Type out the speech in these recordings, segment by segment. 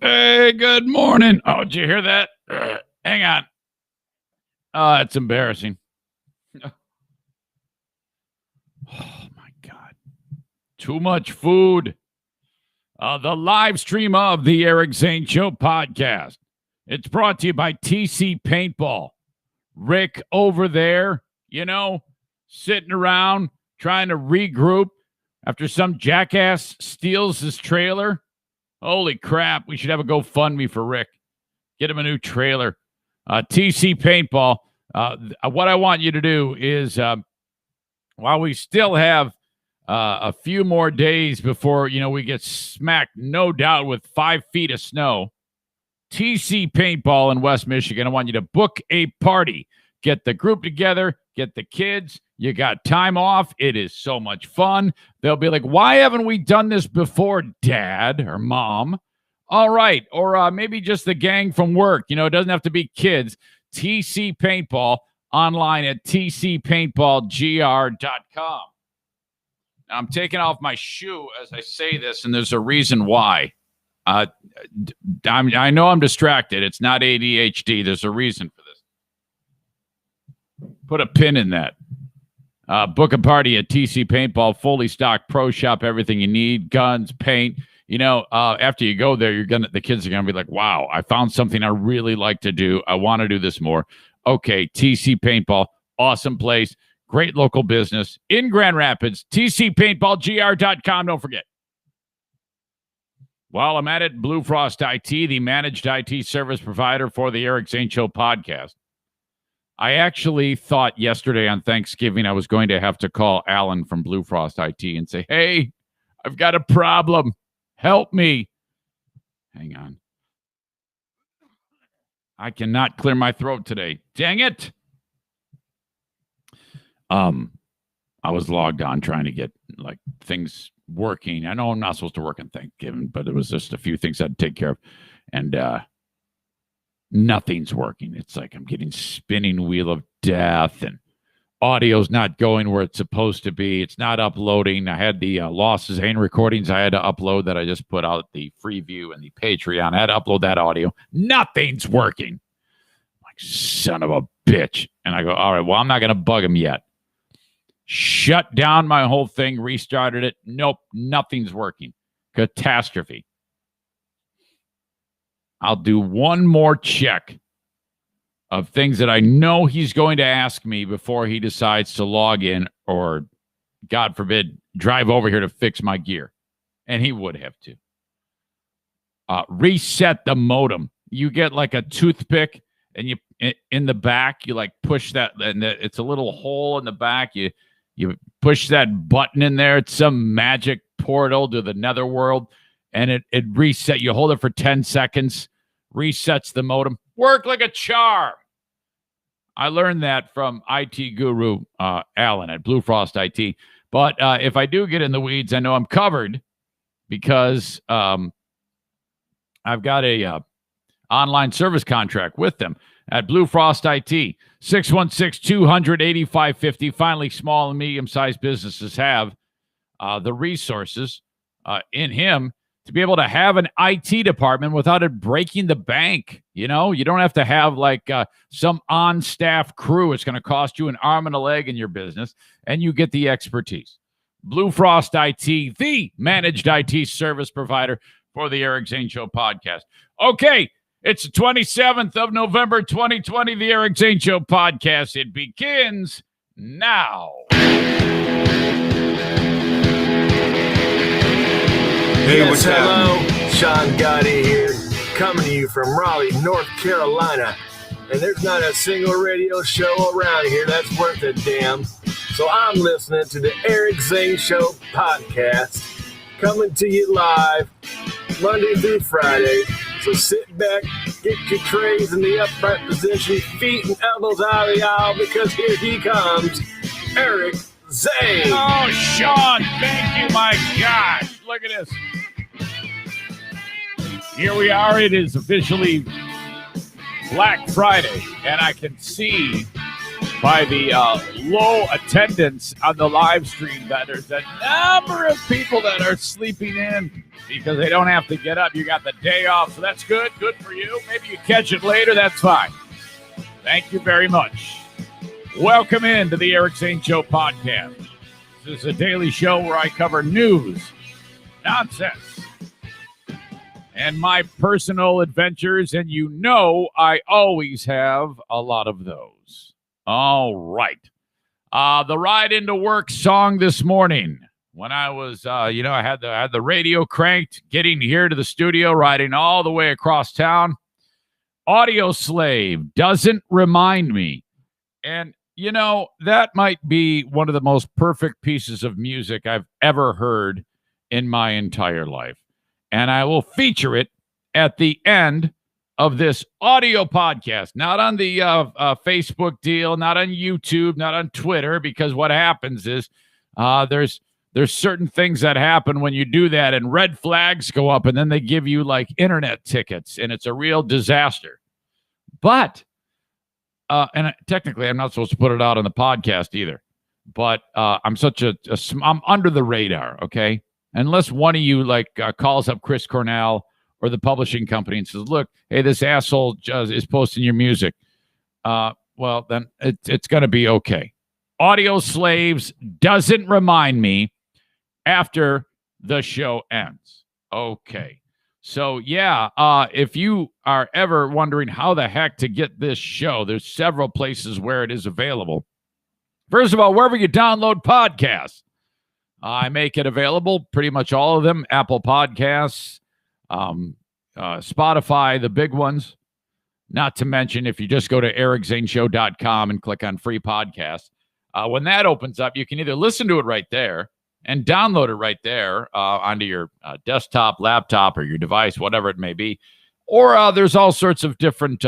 Hey, good morning. Oh, did you hear that? Hang on. Oh, it's embarrassing. Oh, my God. Too much food. The live stream of the Eric Zane Show podcast. It's brought to you by TC Paintball. Rick over there, sitting around trying to regroup after some jackass steals his trailer. Holy crap, we should have a GoFundMe for Rick. Get him a new trailer. TC Paintball. What I want you to do is, while we still have a few more days before, we get smacked, no doubt, with 5 feet of snow, TC Paintball in West Michigan, I want you to book a party. Get the group together, get the kids. You got time off. It is so much fun. They'll be like, why haven't we done this before, Dad or Mom? All right. Or maybe just the gang from work. It doesn't have to be kids. TC Paintball online at tcpaintballgr.com. Now, I'm taking off my shoe as I say this, and there's a reason why. I know I'm distracted. It's not ADHD. There's a reason for this. Put a pin in that. Book a party at TC Paintball, fully stocked pro shop, everything you need, guns, paint. After you go there, the kids are gonna be like, wow, I found something I really like to do. I want to do this more. Okay, TC Paintball, awesome place, great local business in Grand Rapids. tcpaintballgr.com, don't forget. While I'm at it, Blue Frost IT, the managed IT service provider for the Eric Zane Show podcast. I actually thought yesterday on Thanksgiving I was going to have to call Alan from Blue Frost IT and say, hey, I've got a problem. Help me. Hang on. I cannot clear my throat today. Dang it. I was logged on trying to get things working. I know I'm not supposed to work on Thanksgiving, but it was just a few things I had to take care of. And nothing's working. It's like I'm getting spinning wheel of death, and audio's not going where it's supposed to be. It's not uploading. I had the Lost Zane recordings I had to upload that I just put out, the Freeview and the Patreon. I had to upload that audio. Nothing's working. Like, son of a bitch. And I go, all right, well, I'm not going to bug him yet. Shut down my whole thing, restarted it. Nope, nothing's working. Catastrophe. I'll do one more check of things that I know he's going to ask me before he decides to log in or, God forbid, drive over here to fix my gear. And he would have to. Reset the modem. You get like a toothpick, and you in the back, you push that, and it's a little hole in the back. You push that button in there. It's some magic portal to the netherworld, and it reset. You hold it for 10 seconds, resets the modem. Work like a charm. I learned that from IT guru Alan at Blue Frost IT. But if I do get in the weeds, I know I'm covered because I've got a online service contract with them at Blue Frost IT. 616-200-8550. Finally, small and medium-sized businesses have the resources in him to be able to have an IT department without it breaking the bank. You don't have to have some on-staff crew. It's going to cost you an arm and a leg in your business, and you get the expertise. Blue Frost IT, the managed IT service provider for the Eric Zane Show podcast. Okay, it's the 27th of November, 2020, the Eric Zane Show podcast. It begins now. Hey, what's hello, Sean Gotti here, coming to you from Raleigh, North Carolina. And there's not a single radio show around here that's worth a damn. So I'm listening to the Eric Zane Show podcast, coming to you live Monday through Friday. So sit back, get your trays in the upright position, feet and elbows out of the aisle, because here he comes, Eric Zane. Oh, Sean, thank you, my gosh. Look at this. Here we are. It is officially Black Friday, and I can see by the low attendance on the live stream that there's a number of people that are sleeping in because they don't have to get up. You got the day off, so that's good. Good for you. Maybe you catch it later. That's fine. Thank you very much. Welcome into the Eric Zane Show podcast. This is a daily show where I cover news, nonsense, and my personal adventures, and you know I always have a lot of those. All right. The ride into work song this morning when I was, I had the radio cranked, getting here to the studio, riding all the way across town. Audio Slave, Doesn't Remind Me. And, that might be one of the most perfect pieces of music I've ever heard in my entire life. And I will feature it at the end of this audio podcast, not on the Facebook deal, not on YouTube, not on Twitter, because what happens is there's certain things that happen when you do that, and red flags go up, and then they give you like internet tickets, and it's a real disaster. But technically, I'm not supposed to put it out on the podcast either. But I'm I'm under the radar, okay? Unless one of you calls up Chris Cornell or the publishing company and says, look, hey, this asshole is posting your music. Well, then it's going to be okay. Audio Slaves, Doesn't Remind Me, after the show ends. Okay. So, if you are ever wondering how the heck to get this show, there's several places where it is available. First of all, wherever you download podcasts, I make it available, pretty much all of them. Apple Podcasts, Spotify, the big ones. Not to mention, if you just go to ericzaneshow.com and click on free podcasts, when that opens up, you can either listen to it right there and download it right there onto your desktop, laptop, or your device, whatever it may be. Or there's all sorts of different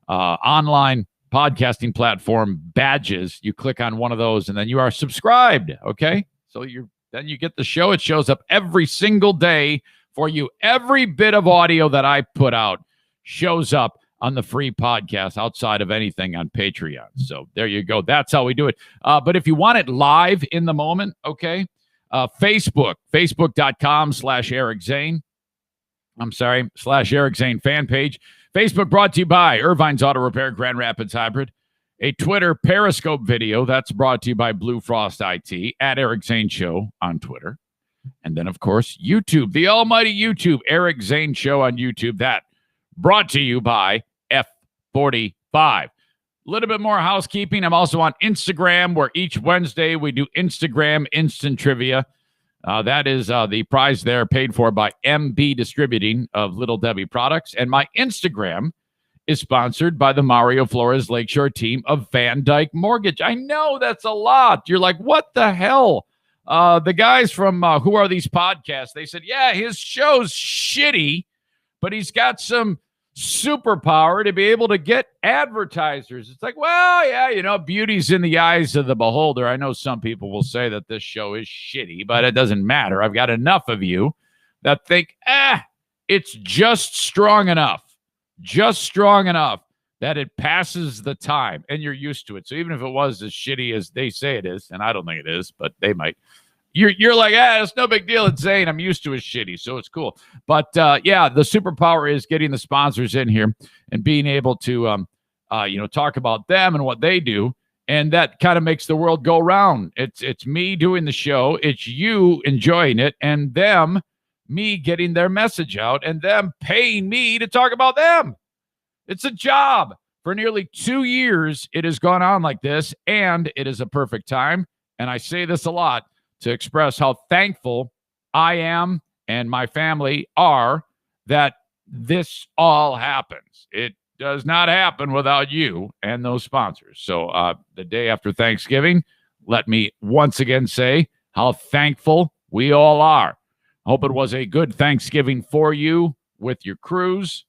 online podcasting platform badges. You click on one of those, and then you are subscribed, okay? So then you get the show. It shows up every single day for you. Every bit of audio that I put out shows up on the free podcast outside of anything on Patreon. So there you go. That's how we do it. But if you want it live in the moment, okay, Facebook.com/Eric Zane. /Eric Zane fan page. Facebook brought to you by Irvine's Auto Repair, Grand Rapids Hybrid. A Twitter Periscope video that's brought to you by Blue Frost IT, at Eric Zane Show on Twitter. And then, of course, YouTube, the almighty YouTube, Eric Zane Show on YouTube. That brought to you by F45. A little bit more housekeeping. I'm also on Instagram, where each Wednesday we do Instagram Instant Trivia. That is the prize there, paid for by MB Distributing of Little Debbie Products. And my Instagram is sponsored by the Mario Flores Lakeshore team of Van Dyke Mortgage. I know that's a lot. You're like, what the hell? The guys from Who Are These Podcasts, they said, yeah, his show's shitty, but he's got some superpower to be able to get advertisers. It's like, well, yeah, beauty's in the eyes of the beholder. I know some people will say that this show is shitty, but it doesn't matter. I've got enough of you that think, it's just strong enough that it passes the time, and you're used to it. So even if it was as shitty as they say it is, and I don't think it is, but they might, you're like, it's no big deal. It's Zane. I'm used to it shitty, so it's cool. But the superpower is getting the sponsors in here and being able to, talk about them and what they do, and that kind of makes the world go round. It's me doing the show, it's you enjoying it, and me getting their message out, and them paying me to talk about them. It's a job. For nearly 2 years, it has gone on like this, and it is a perfect time. And I say this a lot to express how thankful I am and my family are that this all happens. It does not happen without you and those sponsors. So the day after Thanksgiving, let me once again say how thankful we all are. I hope it was a good Thanksgiving for you with your crews,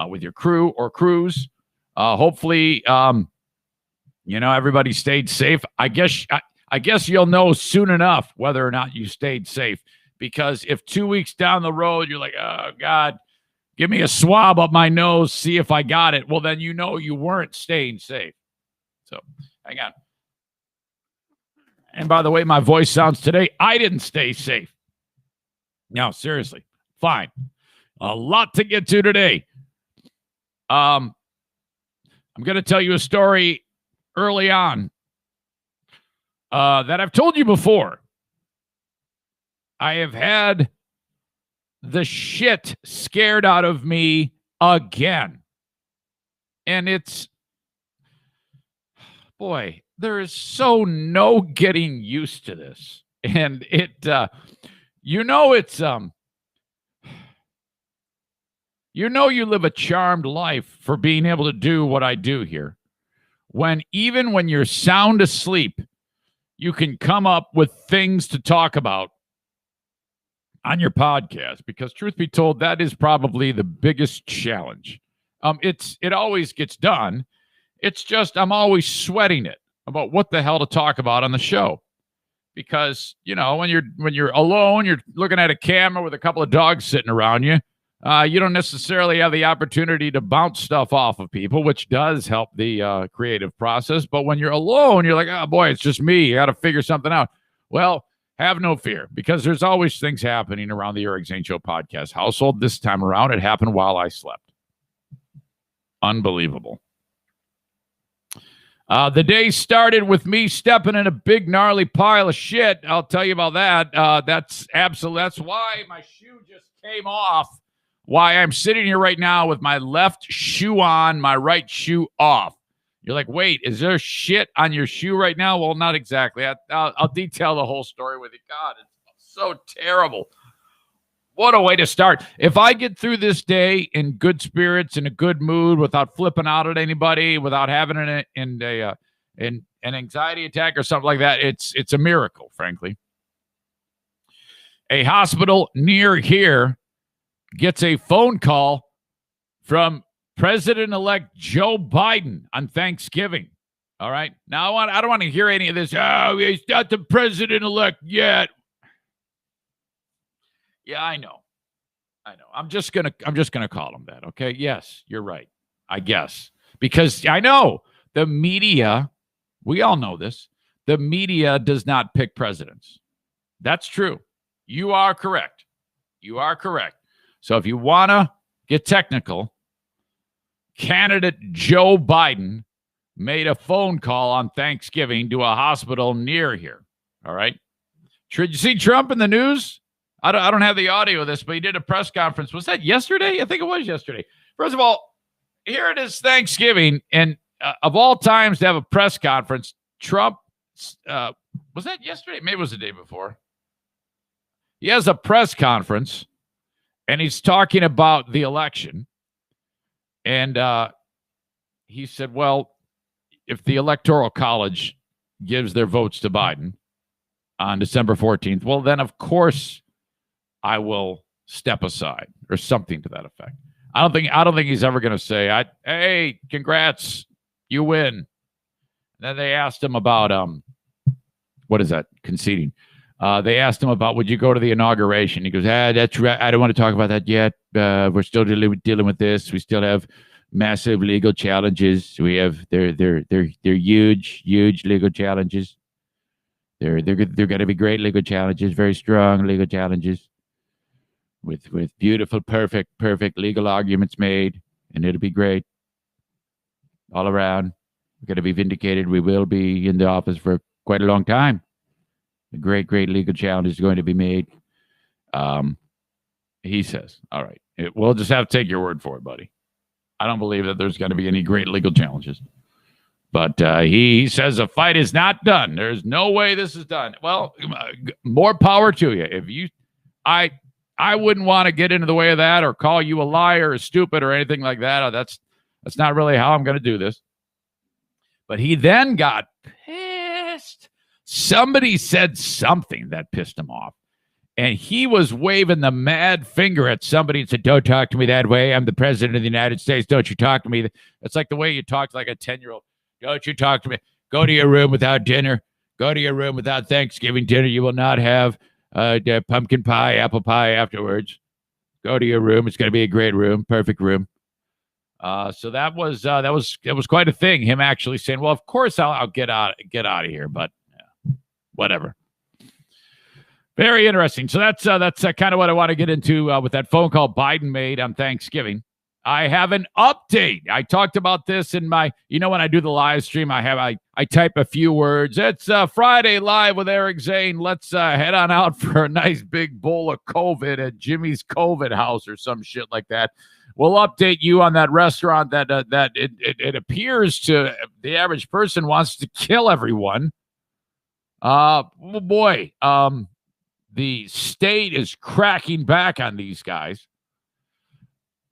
with your crew or crews. Hopefully, everybody stayed safe. I guess you'll know soon enough whether or not you stayed safe, because if 2 weeks down the road, you're like, oh God, give me a swab up my nose, see if I got it. Well, then you know you weren't staying safe. So hang on. And by the way, my voice sounds today, I didn't stay safe. No, seriously. Fine. A lot to get to today. I'm going to tell you a story early on that I've told you before. I have had the shit scared out of me again. And it's, boy, there is so no getting used to this. And it, it's, you live a charmed life for being able to do what I do here. Even when you're sound asleep, you can come up with things to talk about on your podcast, because truth be told, that is probably the biggest challenge. It always gets done. It's just I'm always sweating it about what the hell to talk about on the show, because when you're alone, you're looking at a camera with a couple of dogs sitting around you. You don't necessarily have the opportunity to bounce stuff off of people, which does help the creative process. But when you're alone, you're like, oh boy, it's just me. I got to figure something out. Well, have no fear, because there's always things happening around the Eric Zane Show podcast household. This time around, it happened while I slept. Unbelievable. The day started with me stepping in a big gnarly pile of shit. I'll tell you about that. That's why my shoe just came off. Why I'm sitting here right now with my left shoe on, my right shoe off. You're like, wait, is there shit on your shoe right now? Well, not exactly. I'll detail the whole story with you. God, it's so terrible. What a way to start. If I get through this day in good spirits, in a good mood, without flipping out at anybody, without having an anxiety attack or something like that, it's a miracle, frankly. A hospital near here gets a phone call from President-elect Joe Biden on Thanksgiving. All right. Now I don't want to hear any of this. Oh, he's not the president-elect yet. Yeah, I know. I'm just gonna call him that. Okay. Yes, you're right. I guess, because I know the media. We all know this. The media does not pick presidents. That's true. You are correct. So if you want to get technical, candidate Joe Biden made a phone call on Thanksgiving to a hospital near here. All right. Did you see Trump in the news? I don't have the audio of this, but he did a press conference. Was that yesterday? I think it was yesterday. First of all, here it is Thanksgiving. And of all times to have a press conference, Trump, was that yesterday? Maybe it was the day before. He has a press conference and he's talking about the election. And he said, well, if the Electoral College gives their votes to Biden on December 14th, well, then, of course, I will step aside, or something to that effect. I don't think he's ever going to say, hey, congrats, you win. And then they asked him about, what is that, conceding? They asked him about, would you go to the inauguration? He goes, that's right. I don't want to talk about that yet. We're still dealing with this. We still have massive legal challenges. We have they're huge legal challenges. They're going to be great legal challenges, very strong legal challenges, with beautiful, perfect legal arguments made, and it'll be great all around. We're going to be vindicated. We will be in the office for quite a long time. A great legal challenge is going to be made. He says, all right, we'll just have to take your word for it, buddy. I don't believe that there's going to be any great legal challenges. But he says the fight is not done. There's no way this is done. Well, more power to you. I wouldn't want to get into the way of that or call you a liar or stupid or anything like that. That's not really how I'm going to do this. But he then got pissed. Somebody said something that pissed him off. And he was waving the mad finger at somebody and said, don't talk to me that way. I'm the president of the United States. Don't you talk to me. It's like the way you talk to like a 10-year-old. Don't you talk to me. Go to your room without dinner. Go to your room without Thanksgiving dinner. You will not have pumpkin pie, apple pie afterwards. Go to your room. It's going to be a great room. Perfect room. So that was quite a thing. Him actually saying, "Well, of course I'll get out of here," but whatever. Very interesting. So that's kind of what I want to get into with that phone call Biden made on Thanksgiving. I have an update. I talked about this in my, when I do the live stream, I type a few words. It's Friday Live with Eric Zane. Let's head on out for a nice big bowl of COVID at Jimmy's COVIDhouse or some shit like that. We'll update you on that restaurant that it appears to the average person wants to kill everyone. Boy. The state is cracking back on these guys.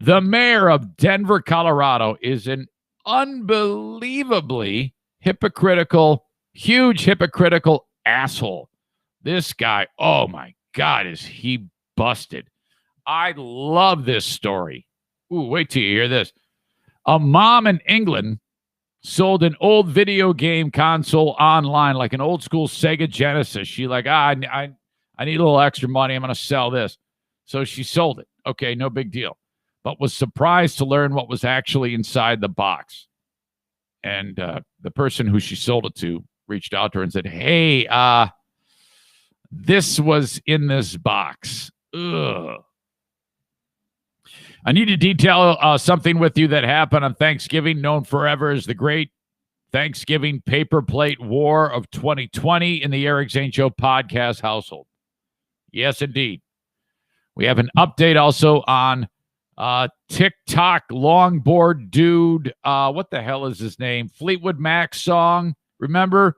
The mayor of Denver, Colorado is an unbelievably huge hypocritical asshole. This guy, oh my God, is he busted. I love this story. Ooh, wait till you hear this. A mom in England sold an old video game console online, like an old school Sega Genesis. She I need a little extra money. I'm going to sell this. So she sold it. Okay, no big deal. But was surprised to learn what was actually inside the box. And the person who she sold it to reached out to her and said, "Hey, this was in this box. Ugh. I need to detail something with you that happened on Thanksgiving, known forever as the Great Thanksgiving Paper Plate War of 2020 in the Eric Zane Show podcast household." Yes, indeed. We have an update also on TikTok longboard dude. What the hell is his name? Fleetwood Mac song. Remember?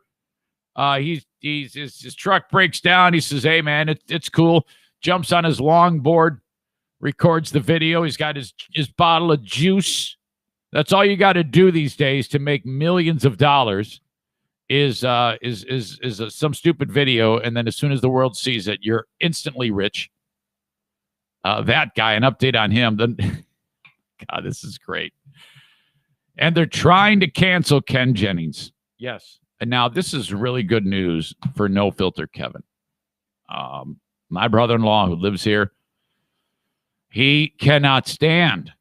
His truck breaks down. He says, "Hey man, it's cool." Jumps on his longboard, records the video. He's got his bottle of juice. That's all you got to do these days to make millions of dollars. Is some stupid video, and then as soon as the world sees it, you're instantly rich. That guy, an update on him. God, this is great. And they're trying to cancel Ken Jennings. Yes. And now this is really good news for No Filter Kevin. My brother-in-law who lives here, he cannot stand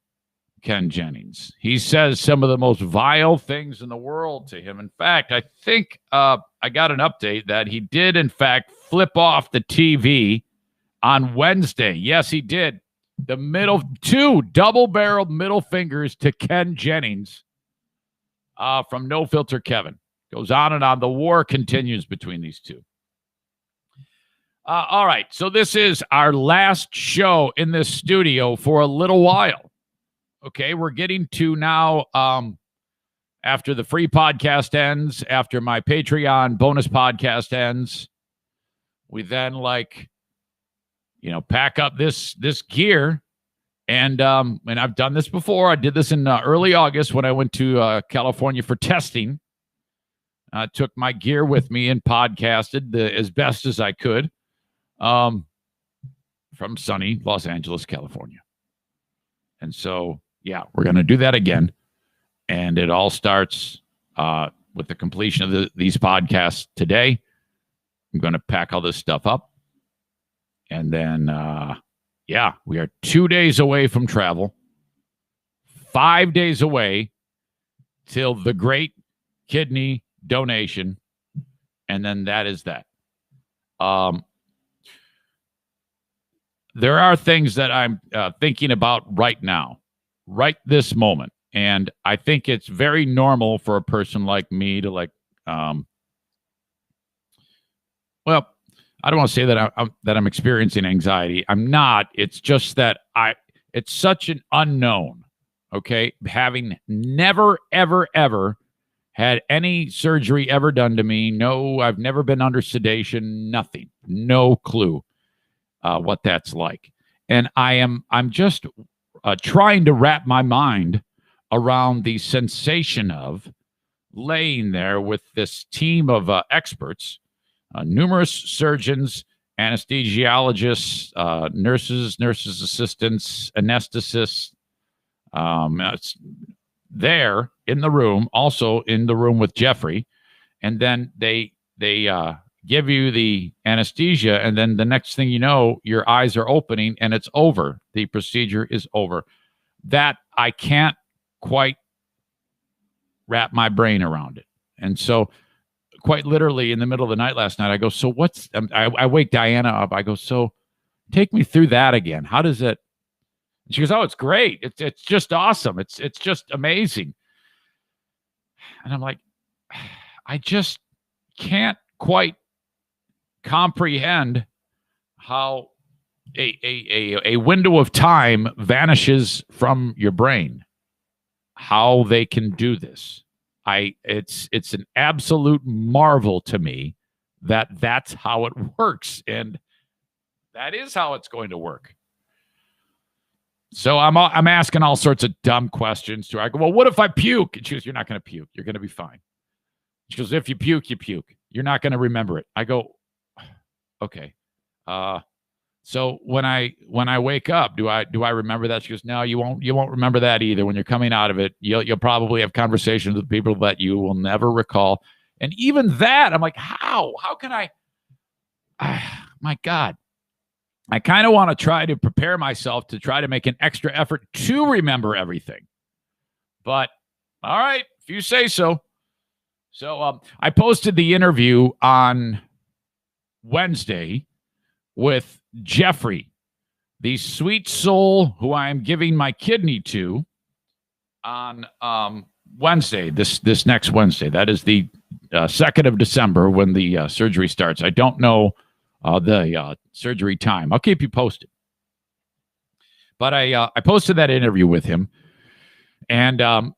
Ken Jennings. He says some of the most vile things in the world to him. In fact, I think I got an update that he did, in fact, flip off the TV on Wednesday. Yes, he did. Two double-barreled middle fingers to Ken Jennings from No Filter Kevin. Goes on and on. The war continues between these two. All right, so this is our last show in this studio for a little while. Okay, we're getting to now, after the free podcast ends, after my Patreon bonus podcast ends, we then pack up this gear. And I've done this before. I did this in early August when I went to California for testing. I took my gear with me and podcasted as best as I could from sunny Los Angeles, California. And so, yeah, we're going to do that again. And it all starts with the completion of these podcasts today. I'm going to pack all this stuff up. And then, we are 2 days away from travel. 5 days away till the great kidney donation. And then that is that. There are things that I'm thinking about right now, right this moment. And I think it's very normal for a person like me to I don't want to say that I'm experiencing anxiety. I'm not. It's just that it's such an unknown. Okay. Having never, ever, ever had any surgery ever done to me. No, I've never been under sedation, nothing, no clue what that's like. And I'm just trying to wrap my mind around the sensation of laying there with this team of experts, numerous surgeons, anesthesiologists, nurses assistants, anesthetists, there in the room, also in the room with Jeffrey. And then they give you the anesthesia, and then the next thing you know, your eyes are opening and it's over. The procedure is over. That I can't quite wrap my brain around it. And so quite literally in the middle of the night last night, I go, so what's, I wake Diana up. I go, so take me through that again. How does it? She goes, oh, it's great. It's just awesome. It's just amazing. And I'm like, I just can't quite comprehend how a window of time vanishes from your brain. How they can do this. It's an absolute marvel to me that that's how it works, and that is how it's going to work. So I'm asking all sorts of dumb questions to her. I go, well, what if I puke? And she goes, you're not going to puke. You're going to be fine. She goes, if you puke, you puke. You're not going to remember it. I go, okay. So when I wake up, do I remember that? She goes, no, you won't remember that either. When you're coming out of it, you'll probably have conversations with people that you will never recall. And even that, I'm like, how can I? My God, I kind of want to try to prepare myself to try to make an extra effort to remember everything. But all right, if you say so. So I posted the interview on Wednesday with Jeffrey, the sweet soul who I am giving my kidney to on Wednesday, this next Wednesday. That is the 2nd of December when the surgery starts. I don't know the surgery time. I'll keep you posted. But I posted that interview with him, and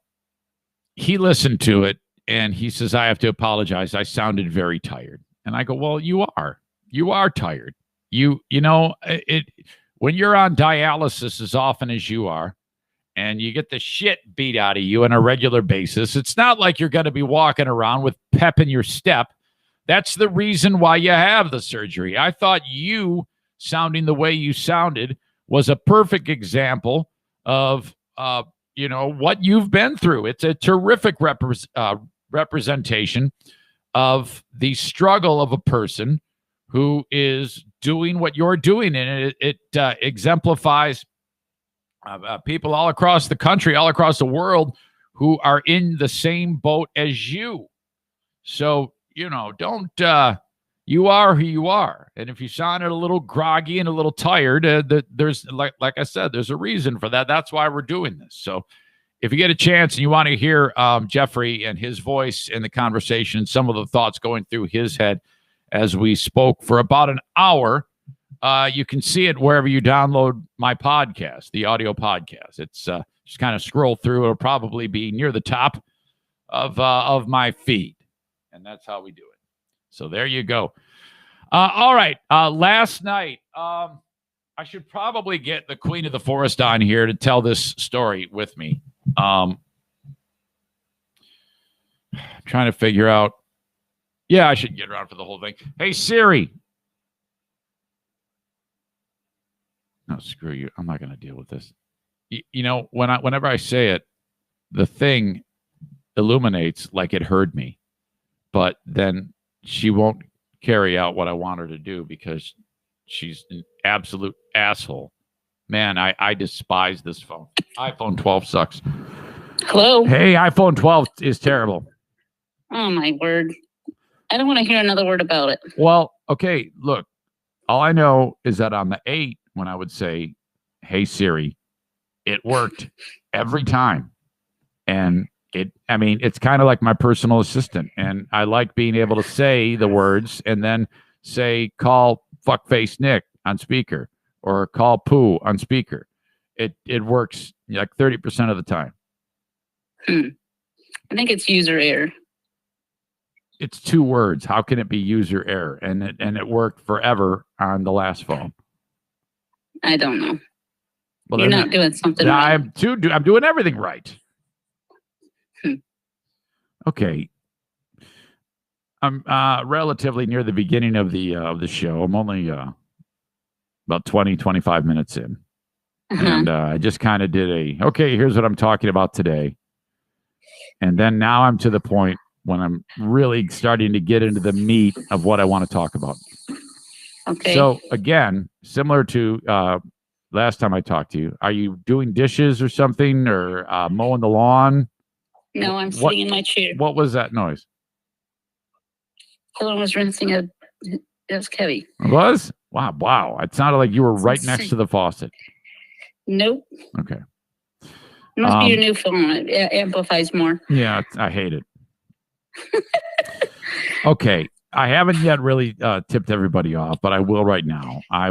he listened to it, and he says, I have to apologize. I sounded very tired. And I go, well, you are tired. You know, when you're on dialysis as often as you are, and you get the shit beat out of you on a regular basis, it's not like you're going to be walking around with pep in your step. That's the reason why you have the surgery. I thought you sounding the way you sounded was a perfect example of, what you've been through. It's a terrific representation of the struggle of a person who is doing what you're doing, and it exemplifies people all across the country, all across the world, who are in the same boat as you. So, don't, you are who you are. And if you sounded a little groggy and a little tired, there's, like I said, there's a reason for that. That's why we're doing this. So if you get a chance and you want to hear Jeffrey and his voice in the conversation, some of the thoughts going through his head as we spoke for about an hour, you can see it wherever you download my podcast, the audio podcast. It's just kind of scroll through. It'll probably be near the top of my feed. And that's how we do it. So there you go. All right. Last night, I should probably get the Queen of the Forest on here to tell this story with me. Trying to figure out. Yeah, I should get around for the whole thing. Hey, Siri. No, screw you. I'm not going to deal with this. Whenever I say it, the thing illuminates like it heard me. But then she won't carry out what I want her to do because she's an absolute asshole. Man, I despise this phone. iPhone 12 sucks. Hello? Hey, iPhone 12 is terrible. Oh, my word. I don't want to hear another word about it. Well, okay, look. All I know is that on the 8, when I would say, hey, Siri, it worked every time. And it's kind of like my personal assistant. And I like being able to say the words and then say, call fuckface Nick on speaker or call Pooh on speaker. It works like 30% of the time. I think it's user error. It's 2 words. How can it be user error? And it worked forever on the last phone. I don't know. Well, you're not doing something right. I'm doing everything right. Okay. I'm relatively near the beginning of the show. I'm only about 20, 25 minutes in. And I just kind of did here's what I'm talking about today. And then now I'm to the point when I'm really starting to get into the meat of what I want to talk about. Okay. So again, similar to last time I talked to you. Are you doing dishes or something, or mowing the lawn? No, I'm sitting in my chair. What was that noise? Someone was rinsing it was Kevy. It was? Wow. It sounded like you were right next to the faucet. Nope. Okay. It must be your new phone. It amplifies more. Yeah, I hate it. Okay. I haven't yet really tipped everybody off, but I will right now. I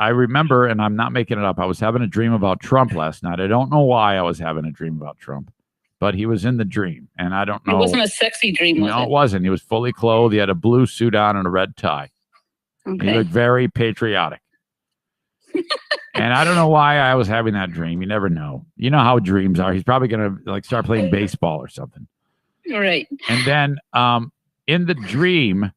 remember, and I'm not making it up, I was having a dream about Trump last night. I don't know why I was having a dream about Trump, but he was in the dream, and I don't know. It wasn't a sexy dream, was it? No, it wasn't. He was fully clothed. He had a blue suit on and a red tie. Okay. He looked very patriotic. And I don't know why I was having that dream. You never know. You know how dreams are. He's probably going to like start playing baseball or something. Right. And then in the dream,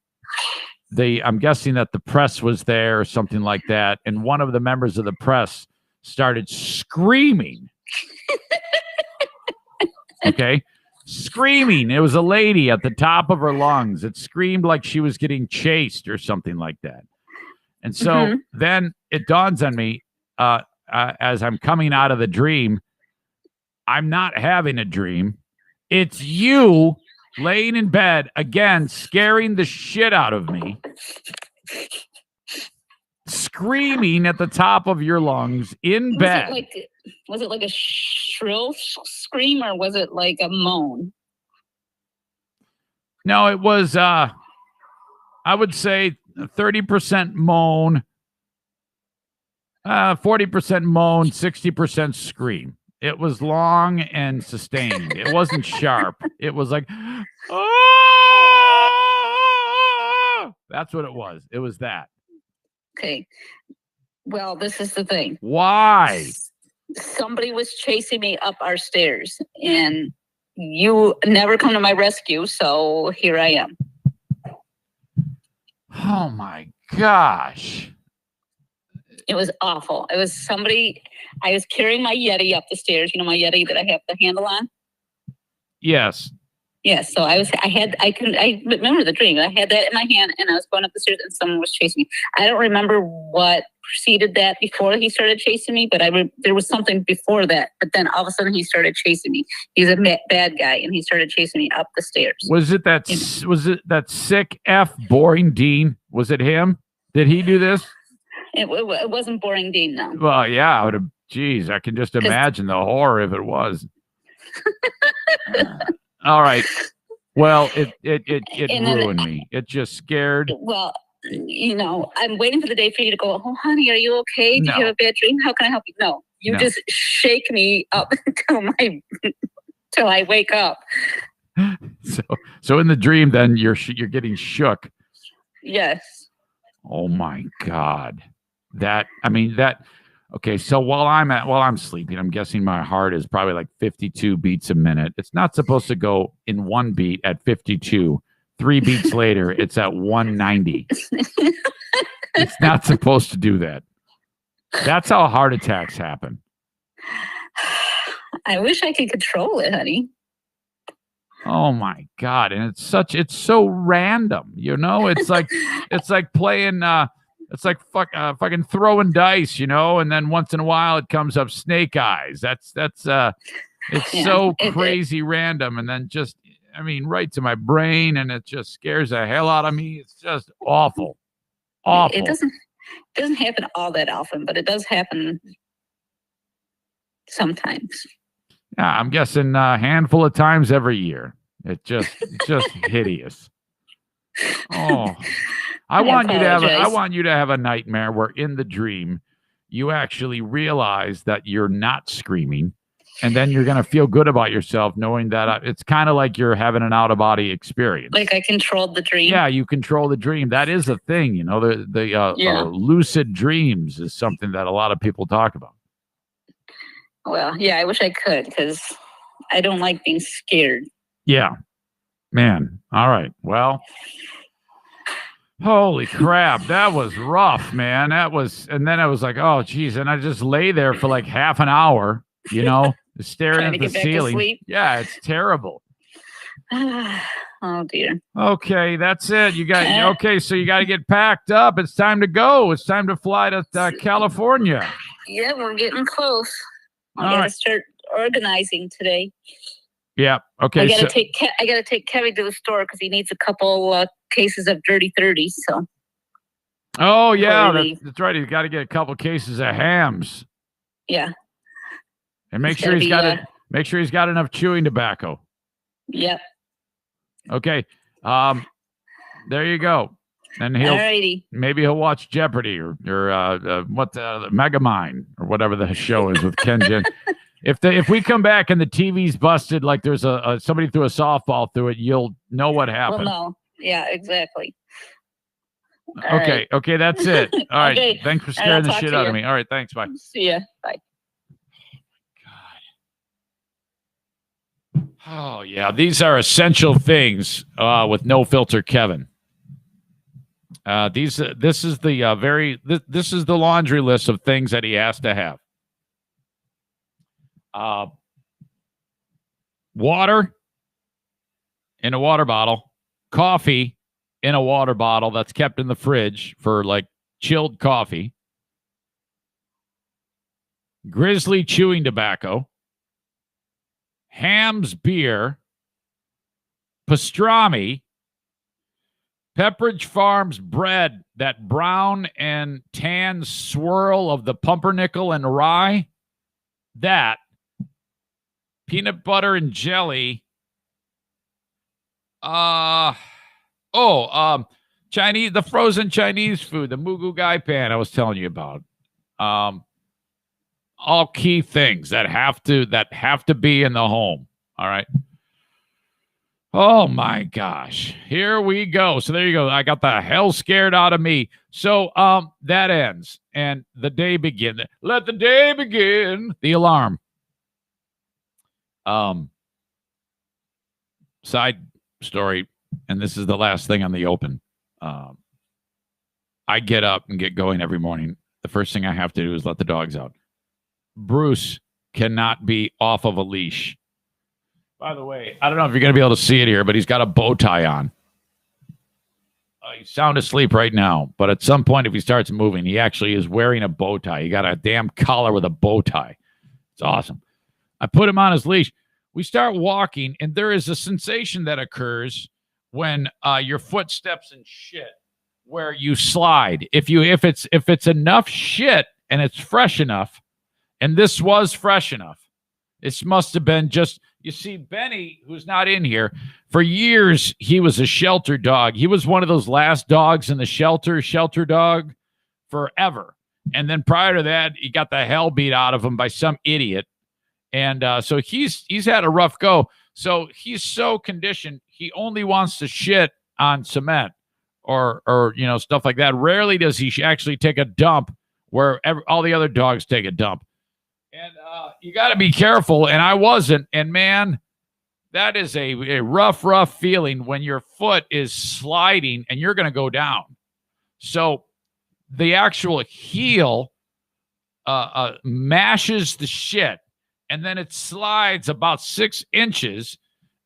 I'm guessing that the press was there or something like that. And one of the members of the press started screaming. Okay. Screaming. It was a lady at the top of her lungs. It screamed like she was getting chased or something like that. And so then it dawns on me as I'm coming out of the dream, I'm not having a dream. It's you laying in bed again, scaring the shit out of me, screaming at the top of your lungs in bed. Was it like a shrill scream, or was it like a moan? No, it was, I would say 30% moan, 40% moan, 60% scream. It was long and sustained. It wasn't sharp. It was like, oh! That's what it was. It was that. Okay. Well, this is the thing. Why? Somebody was chasing me up our stairs, and you never come to my rescue, so here I am. Oh, my gosh. It was awful. It was somebody. I was carrying my Yeti up the stairs. You know, my Yeti that I have the handle on. Yes. Yes. So I remember the dream. I had that in my hand, and I was going up the stairs, and someone was chasing me. I don't remember what preceded that before he started chasing me, but there was something before that. But then all of a sudden, he started chasing me. He's a bad guy, and he started chasing me up the stairs. Was it that sick F boring Dean? Was it him? Did he do this? It wasn't boring Dean, no. Well, yeah, I would have. Geez, I can just imagine the horror if it was. All right. Well, it ruined me. It just scared. Well, you know, I'm waiting for the day for you to go, oh, honey, are you okay? Did you have a bad dream? How can I help you? No, you just shake me up till I wake up. So in the dream, then you're getting shook. Yes. Oh my God. Okay, so while I'm sleeping, I'm guessing my heart is probably like 52 beats a minute. It's not supposed to go in one beat at 52. 3 beats later, it's at 190. It's not supposed to do that. That's how heart attacks happen. I wish I could control it, honey. Oh my God. And it's so random, you know? It's like playing it's like fucking throwing dice, you know, and then once in a while it comes up snake eyes. So crazy random, and then just right to my brain, and it just scares the hell out of me. It's just awful. Awful. It doesn't happen all that often, but it does happen sometimes. Yeah, I'm guessing a handful of times every year. It's just hideous. Oh. I want you to have a nightmare where in the dream you actually realize that you're not screaming, and then you're going to feel good about yourself knowing that it's kind of like you're having an out-of-body experience. Like I controlled the dream. Yeah, you control the dream. That is a thing, you know. The lucid dreams is something that a lot of people talk about. Well, yeah, I wish I could, because I don't like being scared. Yeah, man. All right. Well, holy crap, that was rough, man. And then I was like, oh, geez. And I just lay there for like half an hour, you know, staring at the ceiling. Yeah, it's terrible. Oh, dear. Okay, that's it. So you got to get packed up. It's time to go. It's time to fly to California. Yeah, we're getting close. I All gotta right. start organizing today. Yeah. Okay. I gotta take Kevin to the store because he needs a couple cases of dirty 30s. So. Oh yeah, Before we leave. that's right. He's got to get a couple cases of hams, Yeah. and make It's sure gotta he's be, got it. Make sure he's got enough chewing tobacco. Yep. Okay. There you go. And Alrighty. maybe he'll watch Jeopardy or Megamind or whatever the show is with Ken Jen. If we come back and the TV's busted, like there's somebody threw a softball through it, you'll know what happened. Well, no. Yeah, exactly. Okay. Right. Okay, that's it. All right. Okay. Thanks for scaring the talk shit to out you. of me. All right. Thanks. Bye. See ya. Bye. Oh yeah, these are essential things with No Filter Kevin. This is the this is the laundry list of things that he has to have. Water in a water bottle, coffee in a water bottle that's kept in the fridge for like chilled coffee, Grizzly chewing tobacco, Ham's beer, pastrami, Pepperidge Farms bread, that brown and tan swirl of the pumpernickel and rye, that, peanut butter and jelly, Chinese, the frozen Chinese food, the Mugu Gai Pan I was telling you about. All key things that have to be in the home. All right. Oh my gosh. Here we go. So there you go. I got the hell scared out of me. So that ends and the day begin. Let the day begin. The alarm. Side story, and this is the last thing on the open. I get up and get going every morning. The first thing I have to do is let the dogs out. Bruce cannot be off of a leash. By the way, I don't know if you're going to be able to see it here, but he's got a bow tie on. He's sound asleep right now, but at some point, if he starts moving, he actually is wearing a bow tie. He got a damn collar with a bow tie. It's awesome. I put him on his leash. We start walking, and there is a sensation that occurs when your foot steps in shit, where you slide. If it's enough shit and it's fresh enough, and this was fresh enough, this must have been just. You see, Benny, who's not in here, for years, he was a shelter dog. He was one of those last dogs in the shelter dog, forever. And then prior to that, he got the hell beat out of him by some idiot. And so he's had a rough go. So he's so conditioned, he only wants to shit on cement or stuff like that. Rarely does he actually take a dump where all the other dogs take a dump. And you got to be careful, and I wasn't. And, man, that is a rough feeling when your foot is sliding and you're going to go down. So the actual heel mashes the shit, and then it slides about 6 inches,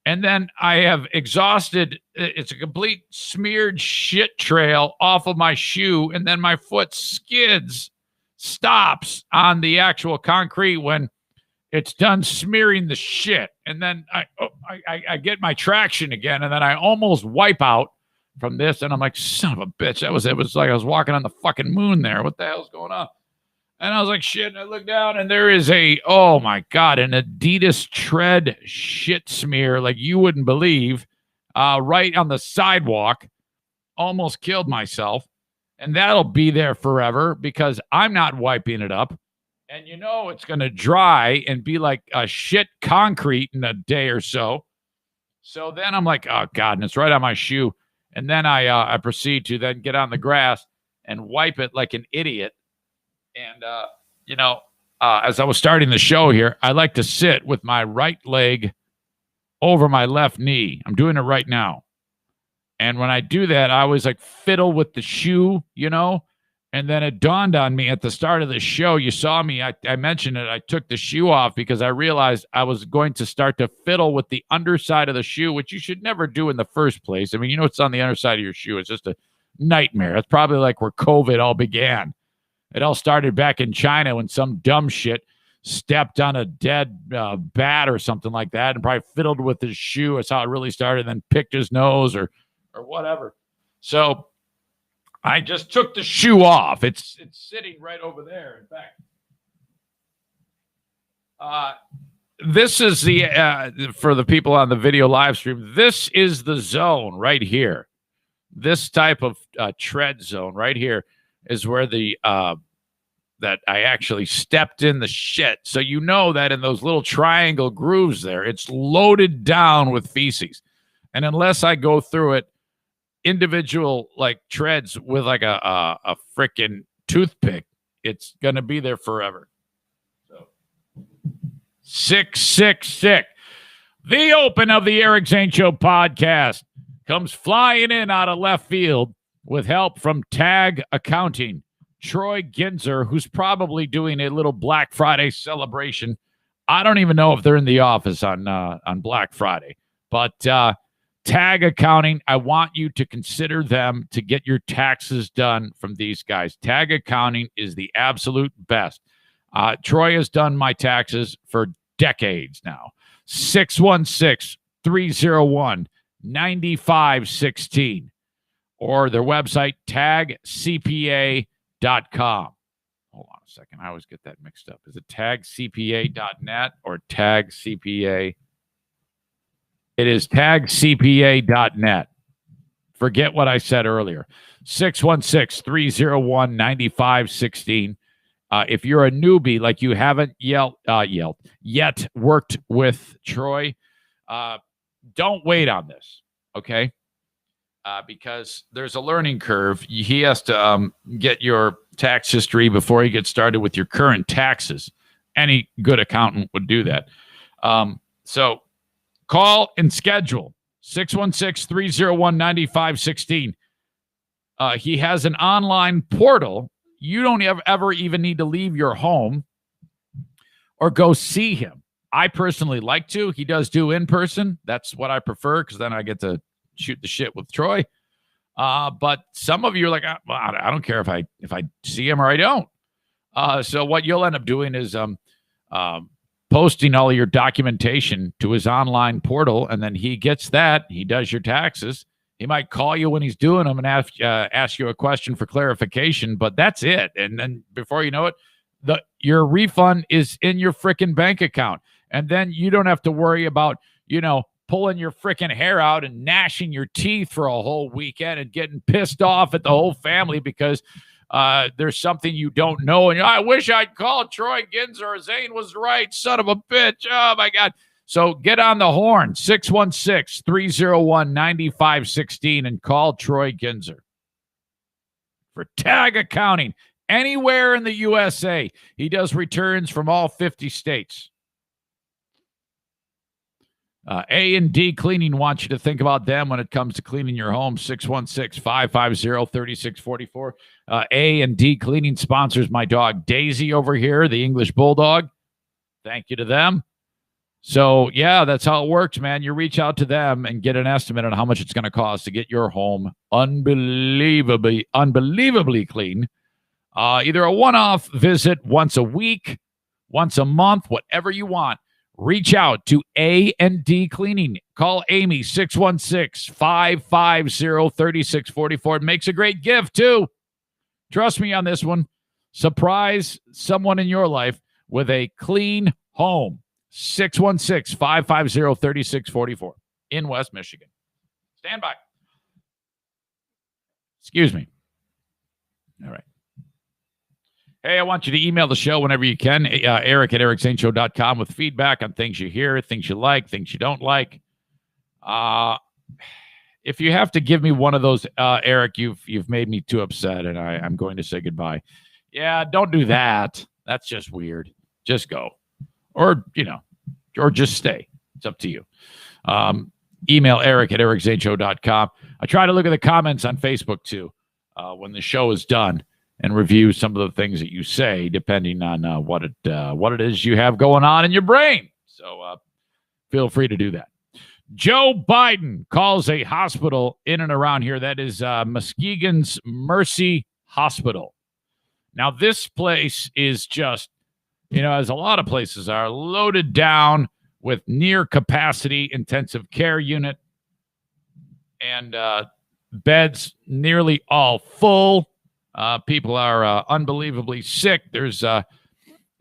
and then I have exhausted. It's a complete smeared shit trail off of my shoe, and then my foot stops on the actual concrete when it's done smearing the shit. And then I get my traction again, and then I almost wipe out from this, and I'm like, son of a bitch. It was like I was walking on the fucking moon there. What the hell's going on? And I was like, shit, and I look down, and there is oh my God, an Adidas tread shit smear like you wouldn't believe right on the sidewalk. Almost killed myself. And that'll be there forever because I'm not wiping it up. And it's going to dry and be like a shit concrete in a day or so. So then I'm like, oh, God, and it's right on my shoe. And then I proceed to then get on the grass and wipe it like an idiot. And, as I was starting the show here, I like to sit with my right leg over my left knee. I'm doing it right now. And when I do that, I always like fiddle with the shoe, and then it dawned on me at the start of the show. You saw me. I mentioned it. I took the shoe off because I realized I was going to start to fiddle with the underside of the shoe, which you should never do in the first place. I mean, it's on the underside of your shoe. It's just a nightmare. It's probably like where COVID all began. It all started back in China when some dumb shit stepped on a dead bat or something like that and probably fiddled with his shoe. That's how it really started, and then picked his nose or whatever. So I just took the shoe off. It's sitting right over there. In fact, this is the for the people on the video live stream. This is the zone right here. This type of tread zone right here is where the that I actually stepped in the shit. So you know that in those little triangle grooves there, it's loaded down with feces. And unless I go through it individual like treads with like a freaking toothpick, it's gonna be there forever. So 666. The open of the Eric Zane Show podcast comes flying in out of left field with help from Tag Accounting. Troy Ginzer, who's probably doing a little Black Friday celebration. I don't even know if they're in the office on Black Friday, but Tag Accounting, I want you to consider them to get your taxes done from these guys. Tag Accounting is the absolute best. Troy has done my taxes for decades now. 616-301-9516 or their website, tagcpa.com. Hold on a second. I always get that mixed up. Is it tagcpa.net or tagcpa? It is tagcpa.net. Forget what I said earlier. 616-301-9516. If you're a newbie, like you haven't yet worked with Troy, don't wait on this, okay? Because there's a learning curve. He has to get your tax history before he gets started with your current taxes. Any good accountant would do that. So call and schedule 616-301-9516. He has an online portal. You don't ever even need to leave your home or go see him. I personally like to. He does do in person. That's what I prefer because then I get to shoot the shit with Troy. But some of you are like, I don't care if I see him or I don't. So what you'll end up doing is posting all of your documentation to his online portal, and then he gets that. He does your taxes. He might call you when he's doing them and ask you a question for clarification, but that's it. And then before you know it, your refund is in your freaking bank account. And then you don't have to worry about, pulling your freaking hair out and gnashing your teeth for a whole weekend and getting pissed off at the whole family because there's something you don't know. And I wish I'd called Troy Ginzer. Zane was right. Son of a bitch. Oh, my God. So get on the horn, 616-301-9516, and call Troy Ginzer. For Tag Accounting, anywhere in the USA. He does returns from all 50 states. A&D Cleaning wants you to think about them when it comes to cleaning your home. 616-550-3644. A&D Cleaning sponsors my dog Daisy over here, the English Bulldog. Thank you to them. So, yeah, that's how it works, man. You reach out to them and get an estimate on how much it's going to cost to get your home unbelievably clean. Either a one-off visit once a week, once a month, whatever you want. Reach out to A&D Cleaning. Call Amy, 616-550-3644. It makes a great gift, too. Trust me on this one. Surprise someone in your life with a clean home. 616-550-3644 in West Michigan. Stand by. Excuse me. All right. Hey, I want you to email the show whenever you can. Eric at ericzaneshow.com with feedback on things you hear, things you like, things you don't like. If you have to give me one of those, Eric, you've made me too upset and I'm going to say goodbye. Yeah, don't do that. That's just weird. Just go. Or just stay. It's up to you. Email Eric at ericzaneshow.com. I try to look at the comments on Facebook too when the show is done and review some of the things that you say, depending on what it is you have going on in your brain. So feel free to do that. Joe Biden calls a hospital in and around here. That is Muskegon's Mercy Hospital. Now, this place is just, as a lot of places are, loaded down with near capacity intensive care unit and beds nearly all full. People are unbelievably sick. There's an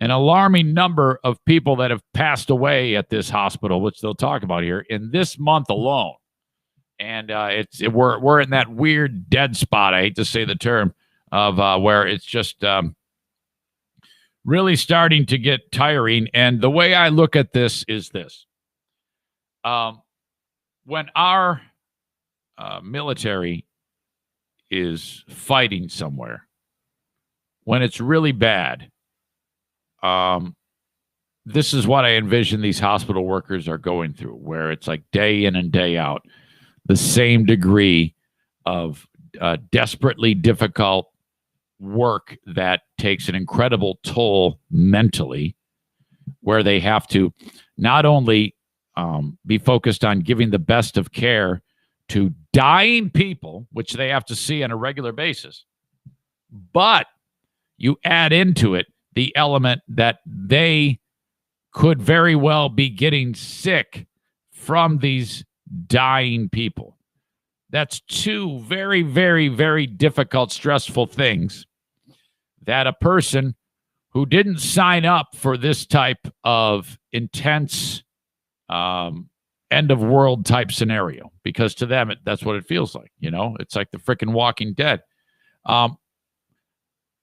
alarming number of people that have passed away at this hospital, which they'll talk about here, in this month alone. And we're in that weird dead spot, I hate to say the term, of where it's just really starting to get tiring. And the way I look at this is this. When our military is fighting somewhere, when it's really bad, this is what I envision these hospital workers are going through, where it's like day in and day out, the same degree of desperately difficult work that takes an incredible toll mentally, where they have to not only be focused on giving the best of care to dying people, which they have to see on a regular basis, but you add into it the element that they could very well be getting sick from these dying people. That's two very, very, very difficult, stressful things that a person who didn't sign up for this type of intense end of world type scenario, because to them, that's what it feels like. It's like the freaking Walking Dead.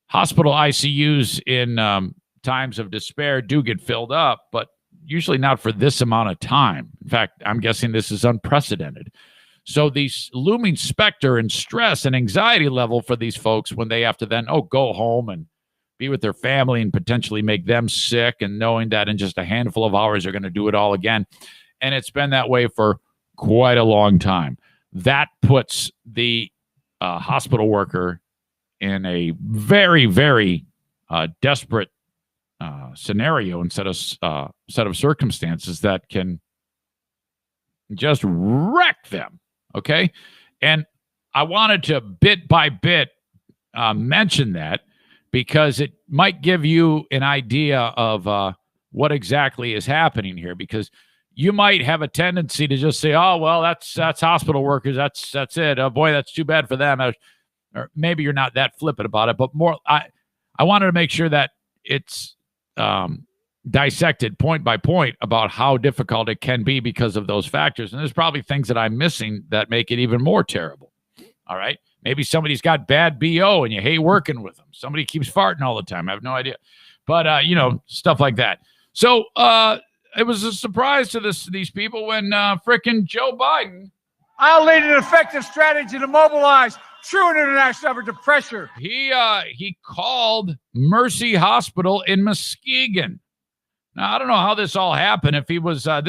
Hospital ICUs in times of despair do get filled up, but usually not for this amount of time. In fact, I'm guessing this is unprecedented. So the looming specter and stress and anxiety level for these folks when they have to then, go home and be with their family and potentially make them sick, and knowing that in just a handful of hours they're going to do it all again. And it's been that way for quite a long time. That puts the hospital worker in a very, very desperate scenario and set of circumstances that can just wreck them. Okay. And I wanted to bit by bit mention that, because it might give you an idea of what exactly is happening here, because you might have a tendency to just say, oh, well, that's hospital workers. That's it. Oh boy, that's too bad for them. Or maybe you're not that flippant about it, but more, I wanted to make sure that it's dissected point by point about how difficult it can be because of those factors. And there's probably things that I'm missing that make it even more terrible. All right. Maybe somebody's got bad BO and you hate working with them. Somebody keeps farting all the time. I have no idea. But, stuff like that. So it was a surprise to these people when frickin' Joe Biden. I'll lead an effective strategy to mobilize true international effort to pressure. He called Mercy Hospital in Muskegon. Now, I don't know how this all happened. If he was, I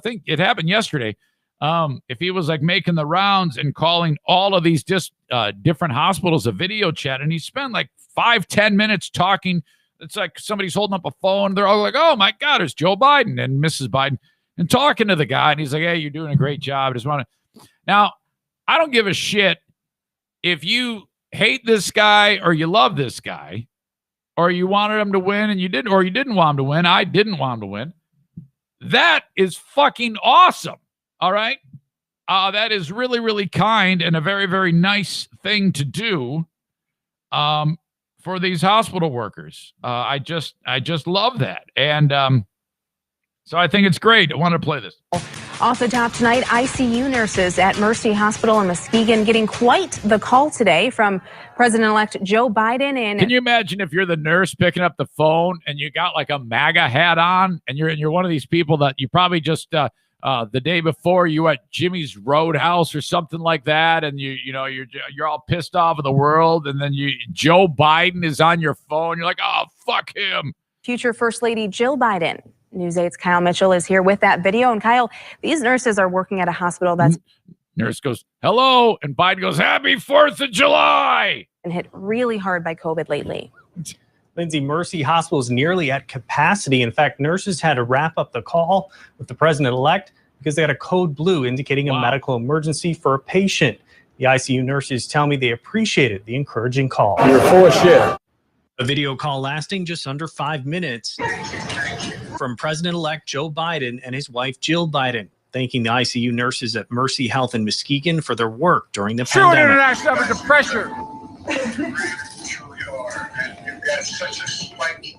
think it happened yesterday. If he was like making the rounds and calling all of these different hospitals a video chat, and he spent like 5-10 minutes talking. It's like somebody's holding up a phone. They're all like, oh my God, it's Joe Biden and Mrs. Biden, and talking to the guy. And he's like, hey, you're doing a great job. I just want to. Now, I don't give a shit if you hate this guy or you love this guy, or you wanted him to win and you didn't, or you didn't want him to win. I didn't want him to win. That is fucking awesome. All right. That is really, really kind and a very, very nice thing to do for these hospital workers. I just love that. And so I think it's great. I want to play this. Also top tonight, ICU nurses at Mercy Hospital in Muskegon getting quite the call today from President-elect Joe Biden. And can you imagine if you're the nurse picking up the phone and you got like a MAGA hat on, and you're one of these people that you probably just the day before you at Jimmy's Roadhouse or something like that, and you're all pissed off of the world, and then Joe Biden is on your phone. You're like, oh, fuck him. Future First Lady Jill Biden. News 8's Kyle Mitchell is here with that video. And Kyle, these nurses are working at a hospital that's... Nurse goes, hello, and Biden goes, happy 4th of July. And hit really hard by COVID lately. Lindsay, Mercy Hospital is nearly at capacity. In fact, nurses had to wrap up the call with the president-elect because they had a code blue indicating a medical emergency for a patient. The ICU nurses tell me they appreciated the encouraging call. You're full of shit. A video call lasting just under 5 minutes from President-elect Joe Biden and his wife Jill Biden, thanking the ICU nurses at Mercy Health in Muskegon for their work during the True pandemic. international effort to pressure. You've got such a spike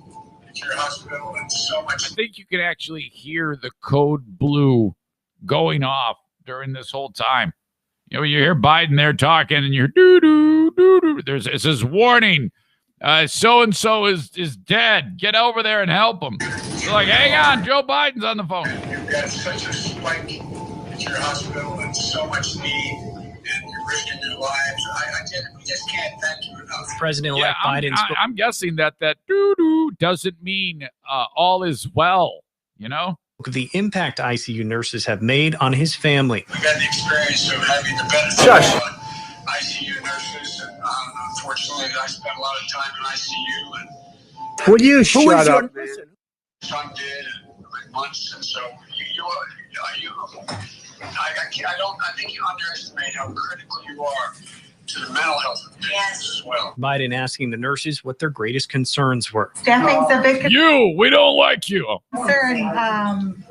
at your hospital and so much. I think you can actually hear the code blue going off during this whole time. You know, you hear Biden there talking and you're doo-doo, doo-doo. It says warning. So-and-so is dead. Get over there and help him. They're like, hang on, Joe Biden's on the phone. You've got such a spike at your hospital and so much need, and you're risking your lives. We just can't thank you enough. President-elect Biden spoke. I'm guessing that doo-doo doesn't mean all is well, you know? The impact ICU nurses have made on his family. We got the experience of having the benefit of ICU nurses, and unfortunately, I spent a lot of time in ICU. And Would you shut up, man? Son did in months, and so I think you underestimate how critical you are to the mental health of patients as well. Biden asking the nurses what their greatest concerns were. Staffing's a big We don't like you. concern.